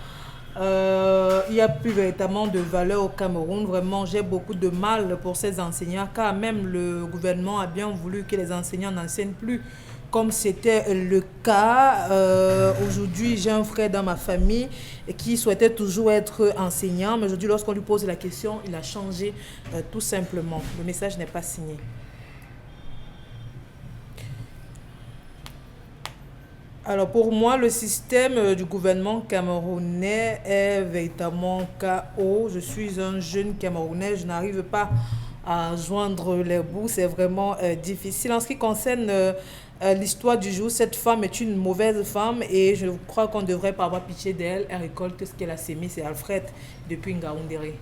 Il n'y a plus véritablement de valeur au Cameroun. Vraiment, j'ai beaucoup de mal pour ces enseignants car même le gouvernement a bien voulu que les enseignants n'enseignent plus comme c'était le cas. Aujourd'hui, j'ai un frère dans ma famille qui souhaitait toujours être enseignant, mais aujourd'hui, lorsqu'on lui pose la question, il a changé tout simplement. Le message n'est pas signé. Alors pour moi, le système du gouvernement camerounais est véritablement chaos. Je suis un jeune Camerounais, je n'arrive pas à joindre les bouts, c'est vraiment difficile. En ce qui concerne l'histoire du jour, cette femme est une mauvaise femme et je crois qu'on ne devrait pas avoir pitié d'elle. Elle récolte ce qu'elle a sémé, c'est Alfred depuis Ngaoundéré.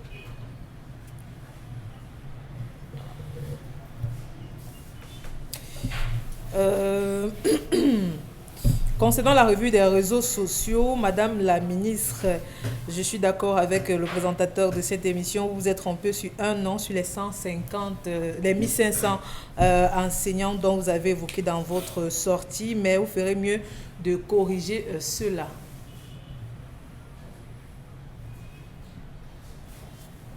Concernant la revue des réseaux sociaux, Madame la ministre, je suis d'accord avec le présentateur de cette émission. Vous êtes trompé sur un nom sur les 1500 enseignants dont vous avez évoqué dans votre sortie, mais vous ferez mieux de corriger cela.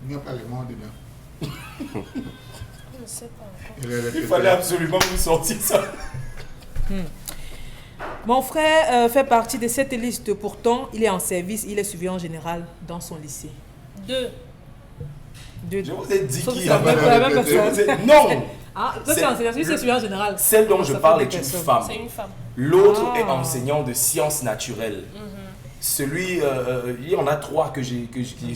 Il n'y a pas les mots dedans. Je ne sais pas encore. Il fallait absolument vous sortir ça. Mon frère fait partie de cette liste. Pourtant, il est en service, il est surveillant général dans son lycée. 2. Je vous ai dit qu'il y a avait non. Ah, ça c'est enseignant, c'est surveillant général. Celle dont je parle est une femme. C'est une femme. L'autre est enseignant de sciences naturelles. Celui, il y en a 3 que j'ai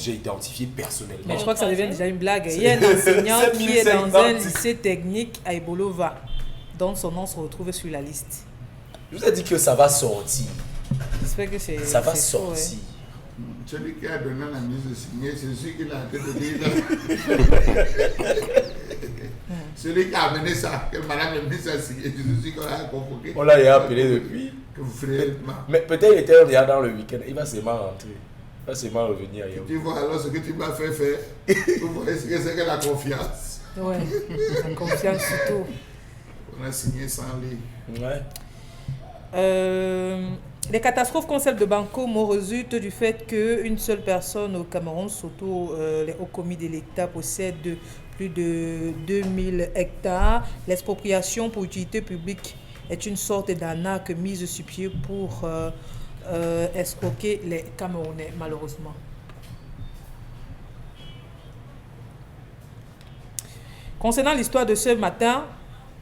identifié personnellement. Mais je crois que ça devient déjà une blague. Il y a un enseignant qui est dans un lycée technique à Ebolova, dont son nom se retrouve sur la liste. Je vous ai dit que ça va sortir. J'espère que ça va sortir. Faux, ouais. Celui qui a donné la mise de signer, c'est celui qui l'a été celui qui a amené ça, que madame a mis ça signer, je suis qu'on a convoqué. On l'a appelé depuis. Que vous ferez. Mais peut-être il était déjà dans le week-end. Il va seulement rentrer. Il va seulement revenir. Tu vois alors ce que tu m'as fait faire. Vous voyez ce que c'est que la confiance. Ouais, la confiance surtout. On a signé sans lire. Ouais. Les catastrophes comme celle de Banco résultent du fait qu'une seule personne au Cameroun, surtout les hauts commis de l'État, possède plus de 2000 hectares. L'expropriation pour utilité publique est une sorte d'arnaque mise sur pied pour escroquer les Camerounais, malheureusement. Concernant l'histoire de ce matin,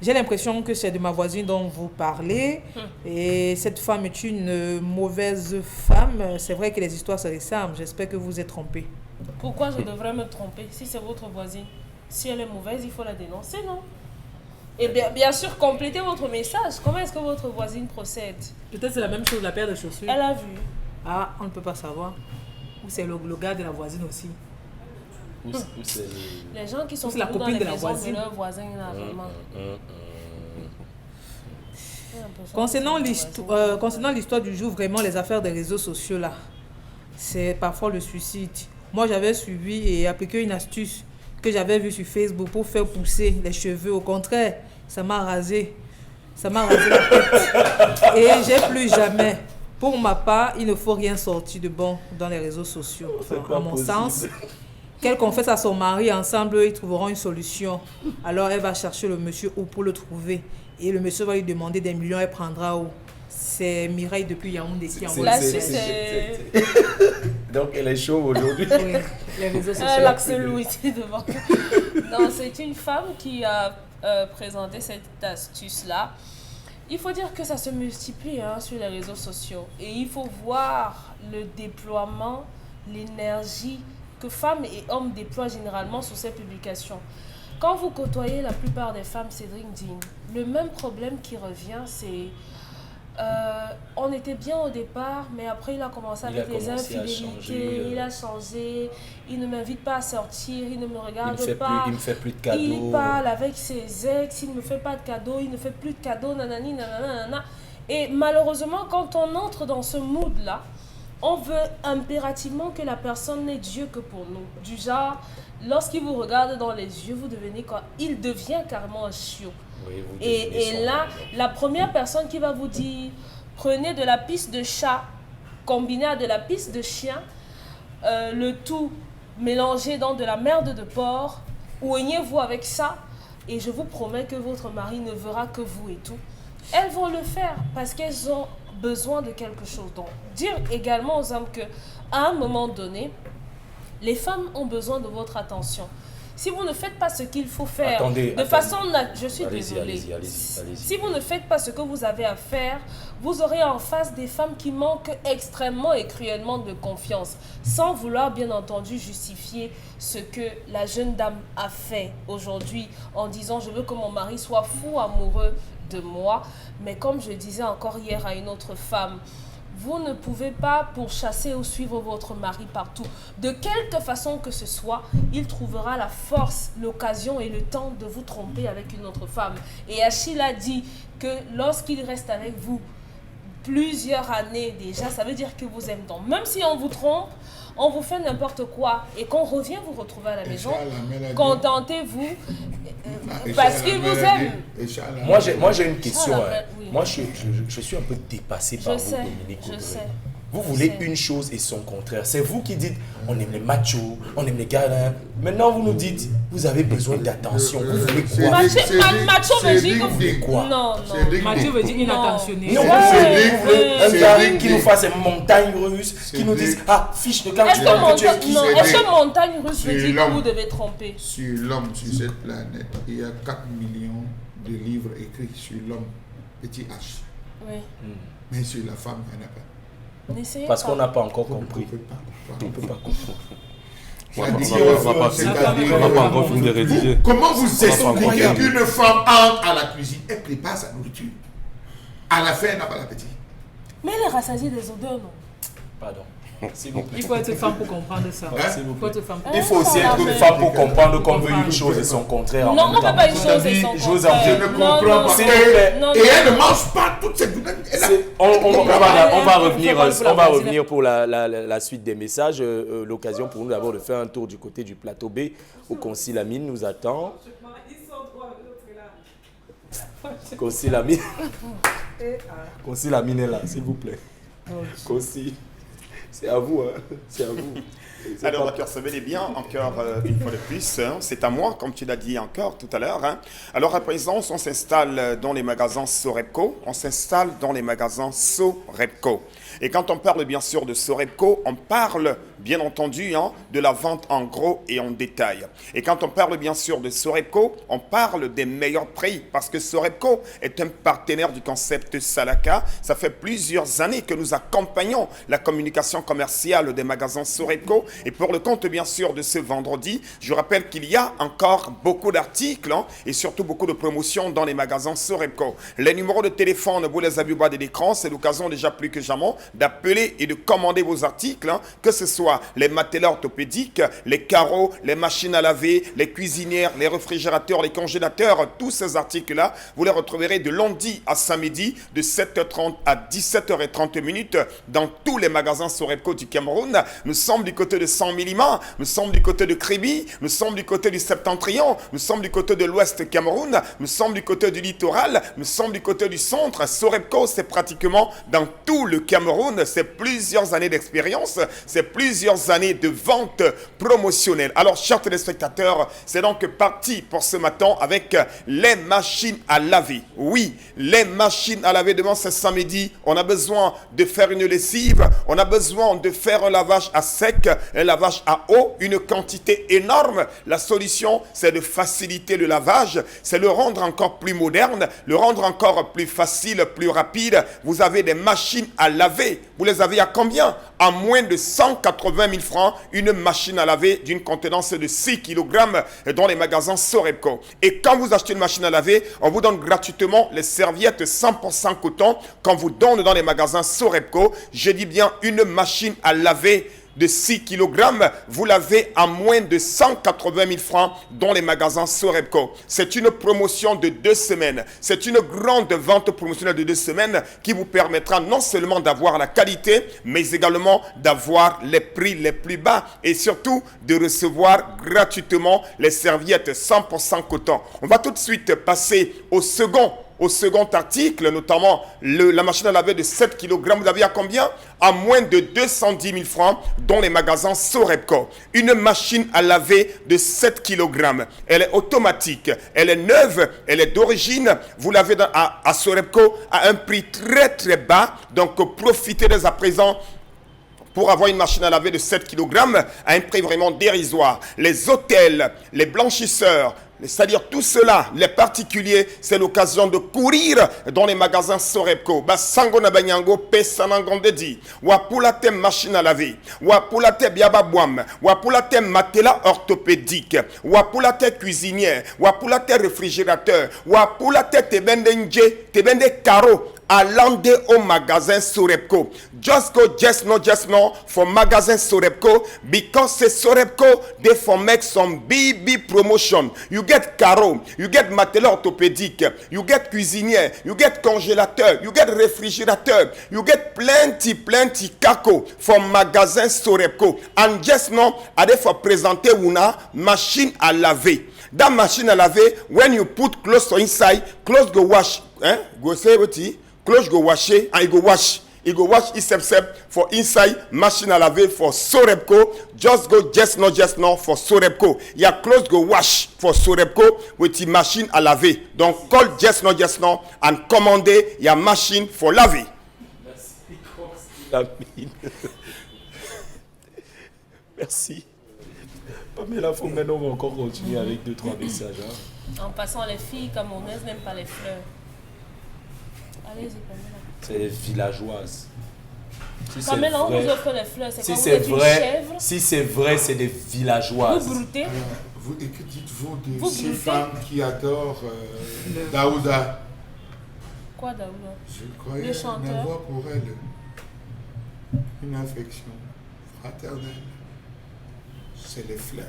j'ai l'impression que c'est de ma voisine dont vous parlez. Et cette femme est une mauvaise femme. C'est vrai que les histoires se ressemblent. J'espère que vous êtes trompé. Pourquoi je devrais me tromper si c'est votre voisine? Si elle est mauvaise, il faut la dénoncer, non? Et bien sûr, complétez votre message. Comment est-ce que votre voisine procède? Peut-être c'est la même chose, la paire de chaussures. Elle a vu. Ah, on ne peut pas savoir. Ou c'est le gars de la voisine aussi. Ou c'est Les gens qui sont C'est la dans copine les de la maisons de voisine. leurs voisins, là, vraiment. Concernant l'histoire du jour, vraiment les affaires des réseaux sociaux là, c'est parfois le suicide. Moi j'avais suivi et appliqué une astuce que j'avais vue sur Facebook pour faire pousser les cheveux. Au contraire, ça m'a rasé la tête. Et j'ai plus jamais. Pour ma part, il ne faut rien sortir de bon dans les réseaux sociaux. Enfin, à mon sens, qu'elle confesse à son mari, ensemble, ils trouveront une solution. Alors, elle va chercher le monsieur où pour le trouver. Et le monsieur va lui demander des millions, elle prendra où. C'est Mireille depuis Yaoundé qui envoie La le Suisse, message. Donc elle est chauve aujourd'hui. Oui, les réseaux sociaux. L'Axel Louis était devant. Non, c'est une femme qui a présenté cette astuce-là. Il faut dire que ça se multiplie sur les réseaux sociaux. Et il faut voir le déploiement, l'énergie que femmes et hommes déploient généralement sur ces publications. Quand vous côtoyez la plupart des femmes Cédric Digne, le même problème qui revient, c'est on était bien au départ, mais après il a commencé avec les infidélités, il a changé, il ne m'invite pas à sortir, il ne me regarde pas, il me fait plus de cadeaux. Il parle avec ses ex, il ne me fait pas de cadeaux, il ne fait plus de cadeaux, nanani, nanana. Et malheureusement, quand on entre dans ce mood-là, on veut impérativement que la personne n'ait Dieu que pour nous. Du genre, lorsqu'il vous regarde dans les yeux, vous devenez quoi? Il devient carrément un chiot. Oui, Et là, la première personne qui va vous dire, prenez de la pisse de chat combinée à de la pisse de chien, le tout mélangé dans de la merde de porc, oignez-vous avec ça, et je vous promets que votre mari ne verra que vous et tout. Elles vont le faire parce qu'elles ont besoin de quelque chose. Donc, dire également aux hommes qu'à un moment donné, les femmes ont besoin de votre attention. Si vous ne faites pas ce qu'il faut faire façon... Je suis désolée. Allez-y. Si vous ne faites pas ce que vous avez à faire, vous aurez en face des femmes qui manquent extrêmement et cruellement de confiance, sans vouloir bien entendu justifier ce que la jeune dame a fait aujourd'hui en disant « je veux que mon mari soit fou amoureux de moi ». Mais comme je disais encore hier à une autre femme, vous ne pouvez pas pourchasser ou suivre votre mari partout. De quelque façon que ce soit, il trouvera la force, l'occasion et le temps de vous tromper avec une autre femme. Et Achille a dit que lorsqu'il reste avec vous plusieurs années déjà, ça veut dire que vous aimez. Donc, même si on vous trompe, on vous fait n'importe quoi et qu'on revient vous retrouver à la maison, contentez-vous parce qu'il vous aime. Moi j'ai une question. Moi je suis un peu dépassé par vous, Dominique Audrey. Vous voulez une chose et son contraire. C'est vous qui dites on aime les machos, on aime les galins. Maintenant vous nous dites vous avez besoin d'attention. Vous voulez quoi? Macho veut dire que vous voulez quoi? Non. Macho veut dire inattentionné. Non, un gars qui nous fasse une montagne russe, qui nous dise ah fiche de camp, tu penses que tu es qui? Est-ce que montagne russe veut dire que vous devez tromper? Sur l'homme, sur cette planète, il y a 4 millions de livres écrits sur l'homme, petit H. Oui. Mais sur la femme, il n'y en a pas. Parce qu'on n'a pas encore compris. On ne peut pas comprendre. On n'a pas encore fini de rédiger. Comment vous expliquez qu'une femme entre à la cuisine et prépare sa nourriture? À la fin, elle n'a pas l'appétit. Mais elle est rassasiée des odeurs, non? Pardon. S'il vous plaît. Il faut être femme pour comprendre ça. S'il vous Il faut plaît. être femme pour Il faut aussi être une femme pour comprendre qu'on veut une chose et son contraire. en Non, même on ne temps. peut pas une chose et son Je vous en contraire. prie. Je ne comprends non, pas. s'il vous plaît. Non, Et non. elle ne mange pas toutes ces douleurs. On va revenir, Faut on va la revenir pour la suite des messages. L'occasion pour nous d'abord de faire un tour du côté du plateau B où Concy Lamine nous attend. Concy Lamine. Concy Lamine est là, s'il vous plaît. Concy, c'est à vous, hein. C'est à vous. Alors, apercevez-les bien, encore une fois de plus, hein, c'est à moi, comme tu l'as dit encore tout à l'heure. Hein. Alors, à présent, on s'installe dans les magasins Sorepco, on s'installe dans les magasins Sorepco. Et quand on parle bien sûr de Sorepco, on parle bien entendu hein, de la vente en gros et en détail. Et quand on parle bien sûr de Sorepco, on parle des meilleurs prix parce que Sorepco est un partenaire du concept Salaka. Ça fait plusieurs années que nous accompagnons la communication commerciale des magasins Sorepco. Et pour le compte bien sûr de ce vendredi, je rappelle qu'il y a encore beaucoup d'articles hein, et surtout beaucoup de promotions dans les magasins Sorepco. Les numéros de téléphone, vous les avez au bas de l'écran, c'est l'occasion déjà plus que jamais d'appeler et de commander vos articles, hein, que ce soit les matelas orthopédiques, les carreaux, les machines à laver, les cuisinières, les réfrigérateurs, les congélateurs, tous ces articles-là, vous les retrouverez de lundi à samedi, de 7h30 à 17h30 dans tous les magasins Sorepco du Cameroun. Nous sommes du côté de 100 Milima, nous sommes du côté de Kribi, nous sommes du côté du Septentrion, nous sommes du côté de l'Ouest Cameroun, nous sommes du côté du littoral, nous sommes du côté du centre. Sorepco, c'est pratiquement dans tout le Cameroun, c'est plusieurs années d'expérience, c'est plusieurs années de vente promotionnelle. Alors, chers téléspectateurs, c'est donc parti pour ce matin avec les machines à laver. Oui, les machines à laver. Demain, c'est samedi, on a besoin de faire une lessive, on a besoin de faire un lavage à sec, un lavage à eau, une quantité énorme. La solution, c'est de faciliter le lavage, c'est le rendre encore plus moderne, le rendre encore plus facile, plus rapide. Vous avez des machines à laver. Vous les avez à combien? À moins de 180 000 francs, une machine à laver d'une contenance de 6 kg dans les magasins Sorepco. Et quand vous achetez une machine à laver, on vous donne gratuitement les serviettes 100% coton qu'on vous donne dans les magasins Sorepco. Je dis bien une machine à laver de 6 kg, vous l'avez à moins de 180 000 francs dans les magasins Sorepco. C'est une promotion de 2 semaines. C'est une grande vente promotionnelle de 2 semaines qui vous permettra non seulement d'avoir la qualité, mais également d'avoir les prix les plus bas et surtout de recevoir gratuitement les serviettes 100% coton. On va tout de suite passer au second article, notamment la machine à laver de 7 kg. Vous avez à combien? À moins de 210 000 francs dans les magasins Sorepco. Une machine à laver de 7 kg. Elle est automatique, elle est neuve, elle est d'origine. Vous l'avez à Sorepco à un prix très très bas. Donc profitez dès à présent pour avoir une machine à laver de 7 kg à un prix vraiment dérisoire. Les hôtels, les blanchisseurs, c'est-à-dire tout cela, les particuliers, c'est l'occasion de courir dans les magasins Sorepco. Basango na banyango pesanangonde di. Wapula te machine à laver. Wapula te biababouam. Wapula te matelas orthopédique. Wapula te cuisinière. Wapula te réfrigérateur. Wapula te tebende carreau. Allez au magasin Sorepco. Just go, just no for magasin Sorepco because the Sorepco they for make some big promotion. You get carreau, you get matelas orthopédique, you get cuisinière, you get congélateur, you get réfrigérateur, you get plenty kako for magasin Sorepco. And just now, I for présenter una machine à laver. That machine à laver, when you put clothes inside, clothes go wash. Go say what? Clothes go wash it and it go wash. It go wash itself for inside machine à laver for Sorepco. Just go just not for Sorepco. Your clothes go wash for Sorepco with the machine à laver. Donc call just not and commandez your machine for laver. Merci. Merci. Pamela, faut maintenant on va encore continuer avec 2-3 messages. Hein. En passant, les filles camerounaises n'aiment pas les fleurs. Allez-y, Pamela. C'est les villageoises. Si Pamela, on vous offre les fleurs. C'est si quand c'est vous êtes une vrai, chèvre. si c'est vrai, c'est des villageoises. Vous broutez. Et que dites-vous de Vous ces broutez. femmes qui adorent Daouda? Quoi, Daouda? Je croyais Le chanteur. n'avoir pour elle une infection. Maternelle, c'est les fleurs.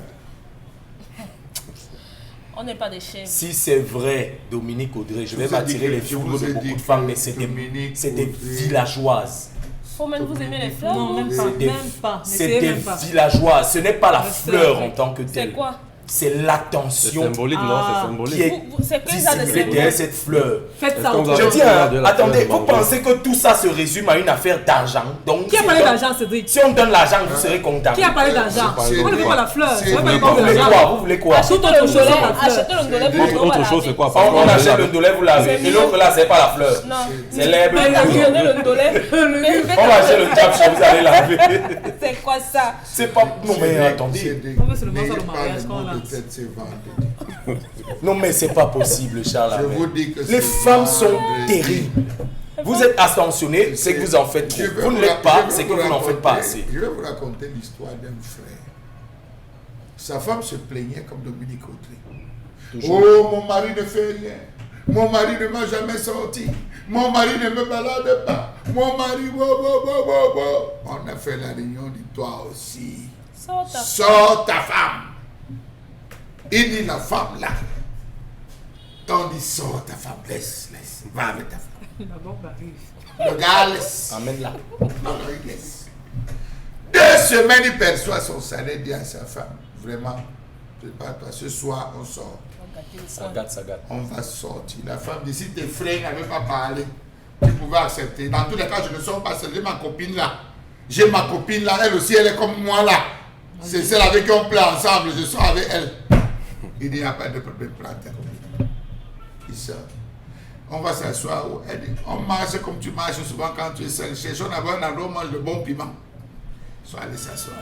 On n'est pas des chefs. Si c'est vrai, Dominique Audrey, je vais m'attirer les foudres de beaucoup de femmes, mais c'est des villageoises. Faut même vous aimer les fleurs. Non, même pas. Même pas. C'est N'essayez des même pas. villageoises. Ce n'est pas la Le fleur fleur, en tant que telle. C'est quoi? C'est C'est l'attention symbolique, non? C'est symbolique. qui est C'est que ça de dissimulée derrière symbole. cette fleur. Faites Est-ce ça qu'on au vous a- Je cœur. dis, attendez, vous pensez que tout ça se résume à une affaire d'argent? Donc, Qui a si parlé on donne- d'argent, Cédric? Si on donne l'argent, vous serez content. Qui a parlé d'argent? C'est- On ne veut pas la fleur. c'est- On veut pas vous le Vous corps de voulez l'argent. quoi? Vous voulez quoi? Achetez Tout autre le chose, la ndolet. fleur. Achetez le ndolet pour Autre, on va autre chose, laver. c'est quoi? On achète le ndolet, vous l'avez. C'est Et mieux. l'autre là, c'est pas la fleur. Non. C'est l'herbe. Mais la journée, le ndolet. On va acheter le tchap, vous allez laver. C'est quoi ça? C'est pas. Non, mais attendez. On veut seulement ça, le mariage, N'ayez quand on pas le mot lance. de tête, c'est vendredi. Non, mais c'est pas possible, Charles. Je Hamel. vous dis que Les c'est femmes sont vendredi. terribles. Vous êtes attentionné, c'est que vous en faites Je trop. vais Vous ne vous l'êtes ra- pas, je vais c'est que vous vous n'en faites pas raconter- assez. Je vais vous raconter l'histoire d'un frère. Sa femme se plaignait comme Dominique Audrey. Oh, mon mari ne fait rien. Mon mari ne m'a jamais sorti. Mon mari ne me balade pas. Mon mari, On a fait la réunion du toi aussi. Sors ta Sors ta femme. Il dit la femme là. Quand on dit sors ta femme, laisse. Va avec ta femme. La bombe arrive. Le gars laisse. Amène-la. Non, il laisse. 2 semaines, il perçoit son salaire, dit à sa femme, vraiment, prépare-toi, ce soir, on sort. Ça gâte, ça gâte. On va sortir. La femme dit, si tes frères n'avaient pas parlé, tu pouvais accepter. Dans tous les cas, je ne sors pas seul. J'ai ma copine là. J'ai ma copine là. Elle aussi, elle est comme moi là. C'est celle avec qui on plaît ensemble. Je sors avec elle. Il dit, il n'y a pas de problème, prends ta copine. Il sort. On va s'asseoir. Elle dit, on marche comme tu marches souvent quand tu es seul. Chez on avait un endroit où on mange le bon piment. Ils sont allés s'asseoir.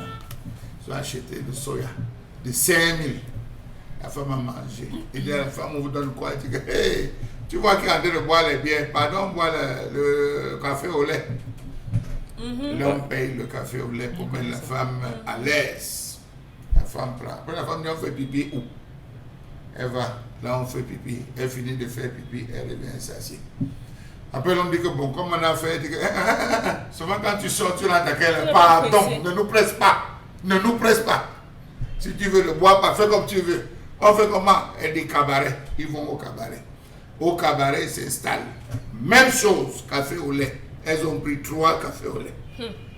Ils ont acheté du soya de 5 000. La femme a mangé. Il dit à la femme, on vous donne quoi? Il dit, hey, tu vois qu'il est en train de boire les bières. Pardon, on boit le café au lait. L'homme paye le café au lait pour mettre la femme à l'aise. La femme prend. Après, la femme dit, on fait pipi où? Elle va. Là, on fait pipi. Elle finit de faire pipi. Elle revient s'assied. Après, l'homme dit que bon, comme on a fait, il dit que souvent quand tu sors, tu rentres à quelle? Pardon, ne nous presse pas. Ne nous presse pas. Si tu veux le boire, pas, fais comme tu veux. On fait comment? Elle dit cabaret. Ils vont au cabaret. Au cabaret, ils s'installent. Même chose, café au lait. Elles ont pris 3 cafés au lait.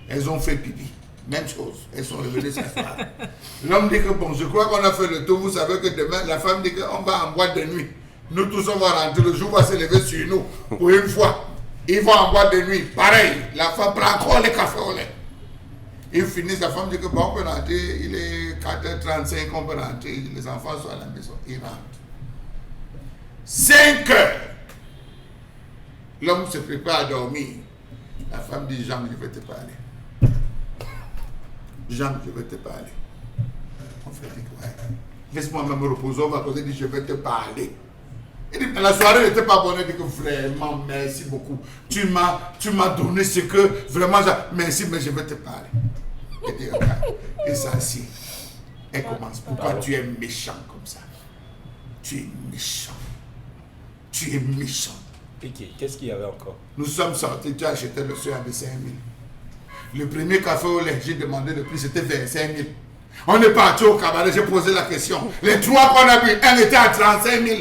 Elles ont fait pipi. Même chose. Elles sont revenues s'asseoir. L'homme dit que bon, je crois qu'on a fait le tour. Vous savez que demain, la femme dit qu'on va en boîte de nuit. Nous tous, on va rentrer. Le jour va se lever sur nous. Pour une fois. Ils vont en boîte de nuit. Pareil. La femme prend encore les cafés au lait. Ils finissent. La femme dit que bon, on peut rentrer. Il est 4h35. On peut rentrer. Les enfants sont à la maison. Ils rentrent. 5 heures. L'homme se prépare à dormir. La femme dit, Jean, je vais te parler. Jean, je vais te parler. On fait dit, ouais. Laisse-moi même me reposer, on va causer, dit, je vais te parler. Il dit, la soirée n'était pas bonne, il dit que vraiment, merci beaucoup. Tu m'as donné ce que, vraiment, merci, mais je vais te parler. Il dit, regarde, et ça, si. Elle commence, pourquoi tu es méchant comme ça? Tu es méchant. Tu es méchant. Piqué, qu'est-ce qu'il y avait encore? Nous sommes sortis, tu as acheté le soya de 5 000. Le premier café au lait, j'ai demandé le prix, c'était 25 000. On est parti au cabaret, j'ai posé la question. Les 3 qu'on a bu, un était à 35 000.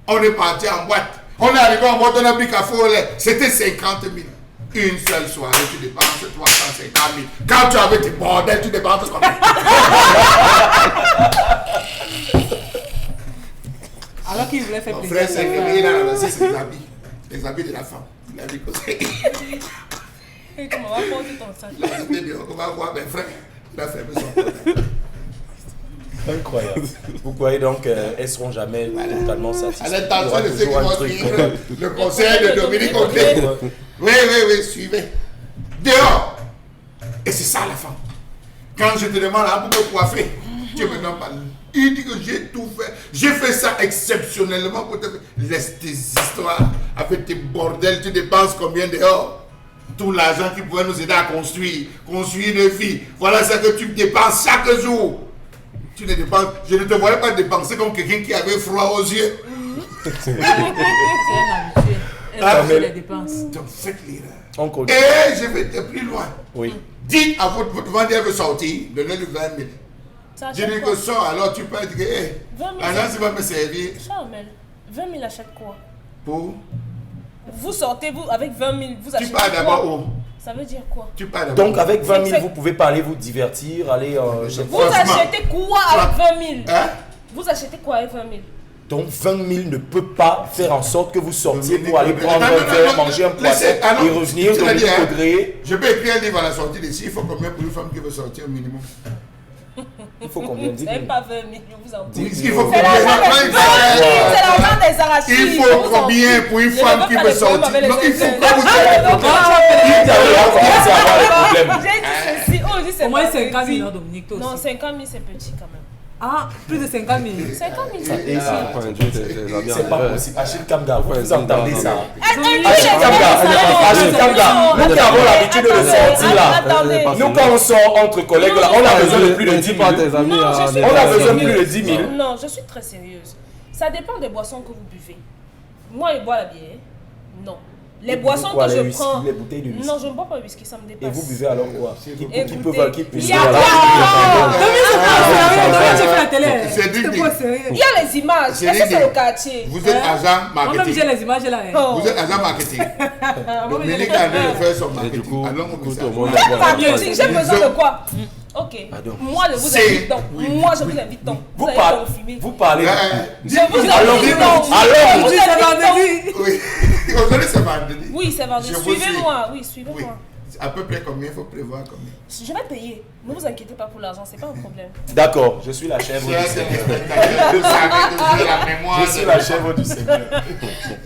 On est parti en boîte. On est arrivé en boîte, on a bu café au lait, c'était 50 000. Une seule soirée, tu dépenses 350 000. Quand tu avais tes bordels, tu dépenses combien? Alors qu'il voulait faire Mon plaisir. frère, c'est que il a ramassé ses habits. Les habits de la femme. Il a dit que c'est. Et comment on va porter ton sac? Il a dit, on va voir mes frères. Il a fermé son portail. Incroyable. Vous croyez donc qu'elles ne seront jamais totalement À satisfaites? l'intention de ceux qui vont truc. suivre le conseil de Dominique Audrey. Oui, suivez. Dehors. Et c'est ça la femme. Quand je te demande pour me coiffer, tu me donnes pas. Il dit que j'ai tout fait. J'ai fait ça exceptionnellement pour te faire. Laisse tes histoires avec tes bordels. Tu dépenses combien dehors? Tout l'argent qui pouvait nous aider à construire une vie. Voilà ce que tu dépenses chaque jour. Tu ne dépenses. Je ne te voyais pas dépenser comme quelqu'un qui avait froid aux yeux. C'est un habitué. Elle a fait les dépenses. Donc faites l'erreur. On continue. Et je vais te plus loin. Oui. Dites à votre vendeur veut sortir, donnez-lui 20 000. Ça Je achète dis quoi? que sort, alors tu peux dire que hey, 20 000, l'agence va me servir Charmel, 20 000 achète quoi? pour. Vous sortez vous avec 20 000, vous Tu achetez pars d'abord quoi? où? Ça veut dire quoi? Tu pars d'abord. Donc avec 20 000, C'est- vous pouvez pas aller vous divertir, aller chez Vous Franchement. achetez quoi avec 20 000? Hein? Vous achetez quoi avec 20 000? Donc 20 000 ne peut pas faire en sorte que vous sortiez Dominique pour aller Audrey. prendre Non, un non, verre, non, manger un non, poisson laissez- ah non, et revenir. tu l'as dit, Dominique hein. Audrey, Je peux écrire un livre à la sortie d'ici. Il faut combien pour une femme qui veut sortir au minimum? il faut combien? C'est même pas 20 000, je vous en prie. Il faut C'est combien? l'argent des arachides. Il je faut vous en combien prie. pour une Je femme n'ai qui pas veut de problème sortir? avec Non, les il faut Indiens. pas vous Ah, avez donc, problème. Vous avez commencé à avoir des problèmes. J'ai dit ceci, oh, je dis c'est Au moins pas 50 petit. 000, hein, Dominique, toi Non, aussi. 50 000 c'est petit quand même. Ah, plus de 50 000. 50 000 c'est Et petit. ça, Faut induire tes amis en c'est pas erreur. possible. Achille Kamga, Ouais, vous entendez non, ça? non. Achille Kamga, Achille Kamga, nous qui avons l'habitude de sortir là. Attendez. Nous quand on sort entre collègues là, on a besoin de plus de 10 dis 000. pas à tes amis. Non, je suis On a très besoin de sérieuse. plus de 10 000. Non, je suis très sérieuse. Ça dépend des boissons que vous buvez. Moi, je bois la bière. Non. Les Vous boissons buvez quoi, que les je whisky, prends. les bouteilles de whisky? Non, je ne bois pas de whisky, ça me dépasse. Et vous buvez alors quoi? Qui peut Il y a voilà. J'ai fait la télé. C'est C'est ridicule. pas sérieux. Il y a les images. C'est Est-ce que c'est ridicule. le quartier? Vous êtes agent Moi-même, j'ai marketing. les images là. hein. Oh. Vous êtes agent marketing. Moi-même, j'ai Dominique les- a de faire son Et du marketing. coup, Allons au tout message. au monde Quel va voir. marketing? J'ai besoin de quoi? Ok. Pardon. Moi, je vous C'est- invite donc. oui, Moi, je oui. vous invite donc. Vous allez parlez. confirmer. Vous parlez. Je vous invite Alors, donc. alors, Je vous Aujourd'hui, c'est invite donc. vendredi. Oui. Aujourd'hui, c'est vendredi. Oui, c'est vendredi. Je vous suis. Suivez-moi. Oui, Oui. suivez-moi. À peu près combien il faut prévoir combien? Je vais payer. Ne vous inquiétez pas pour l'argent, c'est pas un problème. D'accord, je suis la chèvre du C'est Seigneur. la mémoire. Je suis la chèvre du Seigneur.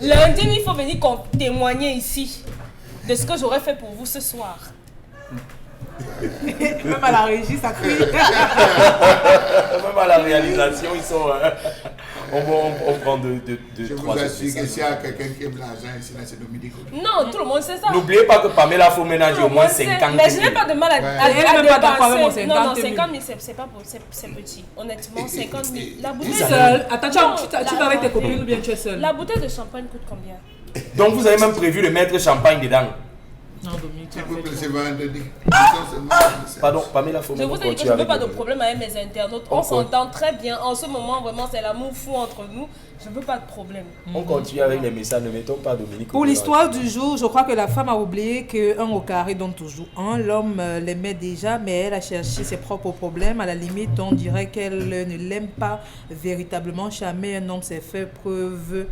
Lundi, il faut venir témoigner ici de ce que j'aurais fait pour vous ce soir. Même à la régie, ça crie. Même à la réalisation, ils sont. On prend de Je vous trois assure que autres. s'il y a quelqu'un qui aime l'argent ici, là, c'est Dominique Audrey. Non, tout le monde sait ça. N'oubliez pas que Pamela faut ménager au moins 50 Mais je n'ai 000. pas de mal à, Ouais. à, Elle est même pas d'accord avec moi, dépenser. 50 Non, non, 000. 50 000, c'est pas c'est petit. Honnêtement, 50 000. La bouteille, Seul. Attends, Non, tu vas avec tes copines ou bien tu es seul? la bouteille de champagne coûte combien? Donc vous avez même prévu de mettre champagne dedans. Non, Dominique, tu S'il as vous fait plaît, trop. c'est vendredi. Nous Pardon, Pamela faut Je vous ai dit que je ne veux pas de problème avec mes internautes. On s'entend très bien. En ce moment, vraiment, c'est l'amour fou entre nous. Je ne veux pas de problème. On continue avec les messages, ne mettons pas Dominique. Pour l'histoire du jour, je crois que la femme a oublié qu'un au carré donne toujours un. L'homme l'aimait déjà, mais elle a cherché ses propres problèmes. À la limite, on dirait qu'elle ne l'aime pas véritablement. Jamais un homme s'est fait preuve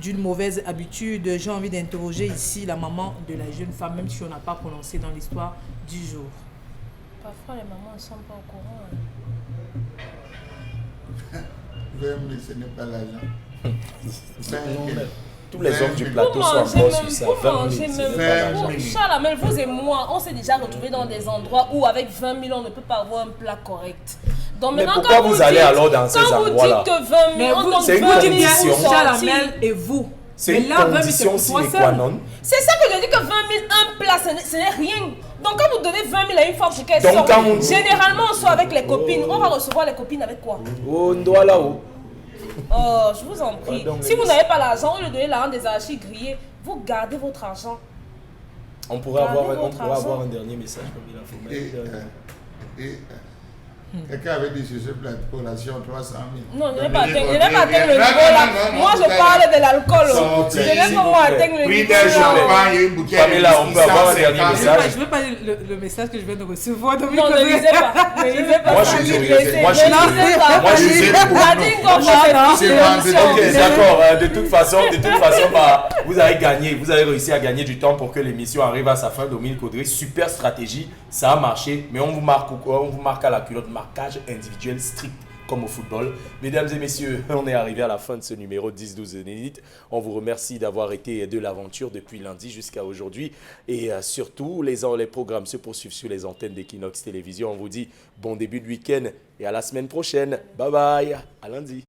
d'une mauvaise habitude. J'ai envie d'interroger ici la maman de la jeune femme, même si on n'a pas prononcé dans l'histoire du jour. Parfois, les mamans ne sont pas au courant. hein. Mais ce n'est pas l'argent. Tous les hommes du Vous plateau sont mangez encore même, sur ça. vous 20 mangez 000, même. c'est pas l'argent. Vingt mille. Charles, vous et moi, on s'est déjà retrouvés dans des endroits où avec 20 000, on ne peut pas avoir un plat correct. Donc Mais maintenant, pourquoi quand vous allez dites- alors dans ces quand vous endroits-là? dites que 20 000, Mais on vous, donne c'est une 20 000 condition. pour sortir. Chalamel et vous. C'est Mais une là, 20 000, condition c'est pour sine toi qua seul. non. C'est ça que je dis que 20 000, un plat, ce n'est rien. Donc quand vous donnez 20 000 à une femme pour qu'elle Donc, sorte, quand on- généralement on sort avec les copines. On va recevoir les copines avec quoi? Oh, on doit là-haut. Oh, je vous en prie. Pardon, Si mais- vous n'avez pas l'argent, au lieu de donner l'argent des archis grillés, vous gardez votre argent. On pourrait Gardez avoir votre argent. un dernier message comme il a fait. Et quelqu'un avait dit sur ce plateau, relation 300 000. Non, je n'ai pas atteint le niveau là. Moi, je parle de l'alcool. Sortez, Je n'ai s'il pas vous moi plaît. atteindre le Prix niveau d'un là. champagne et une bouteille Pamela, de on peut avoir un dernier 150. message. Je ne veux pas lire le message que je viens de recevoir. Non, ne lisez pas. Ne lisez pas. Moi, ça, je suis ne curieux. lisez Moi, je suis pas. curieux. pas. Moi, je suis La dingue, on fait C'est plus vendredi. d'émission. Ok, d'accord. De toute façon, bah, vous avez gagné. Vous avez réussi à gagner du temps pour que l'émission arrive à sa fin. Dominique Audrey, super stratégie. Ça a marché. Mais on vous marque à la culotte, marquage individuel strict comme au football. Mesdames et messieurs, on est arrivé à la fin de ce numéro 10-12 Zénith. On vous remercie d'avoir été de l'aventure depuis lundi jusqu'à aujourd'hui. Et surtout, les programmes se poursuivent sur les antennes d'Equinox Télévision. On vous dit bon début de week-end et à la semaine prochaine. Bye bye. À lundi.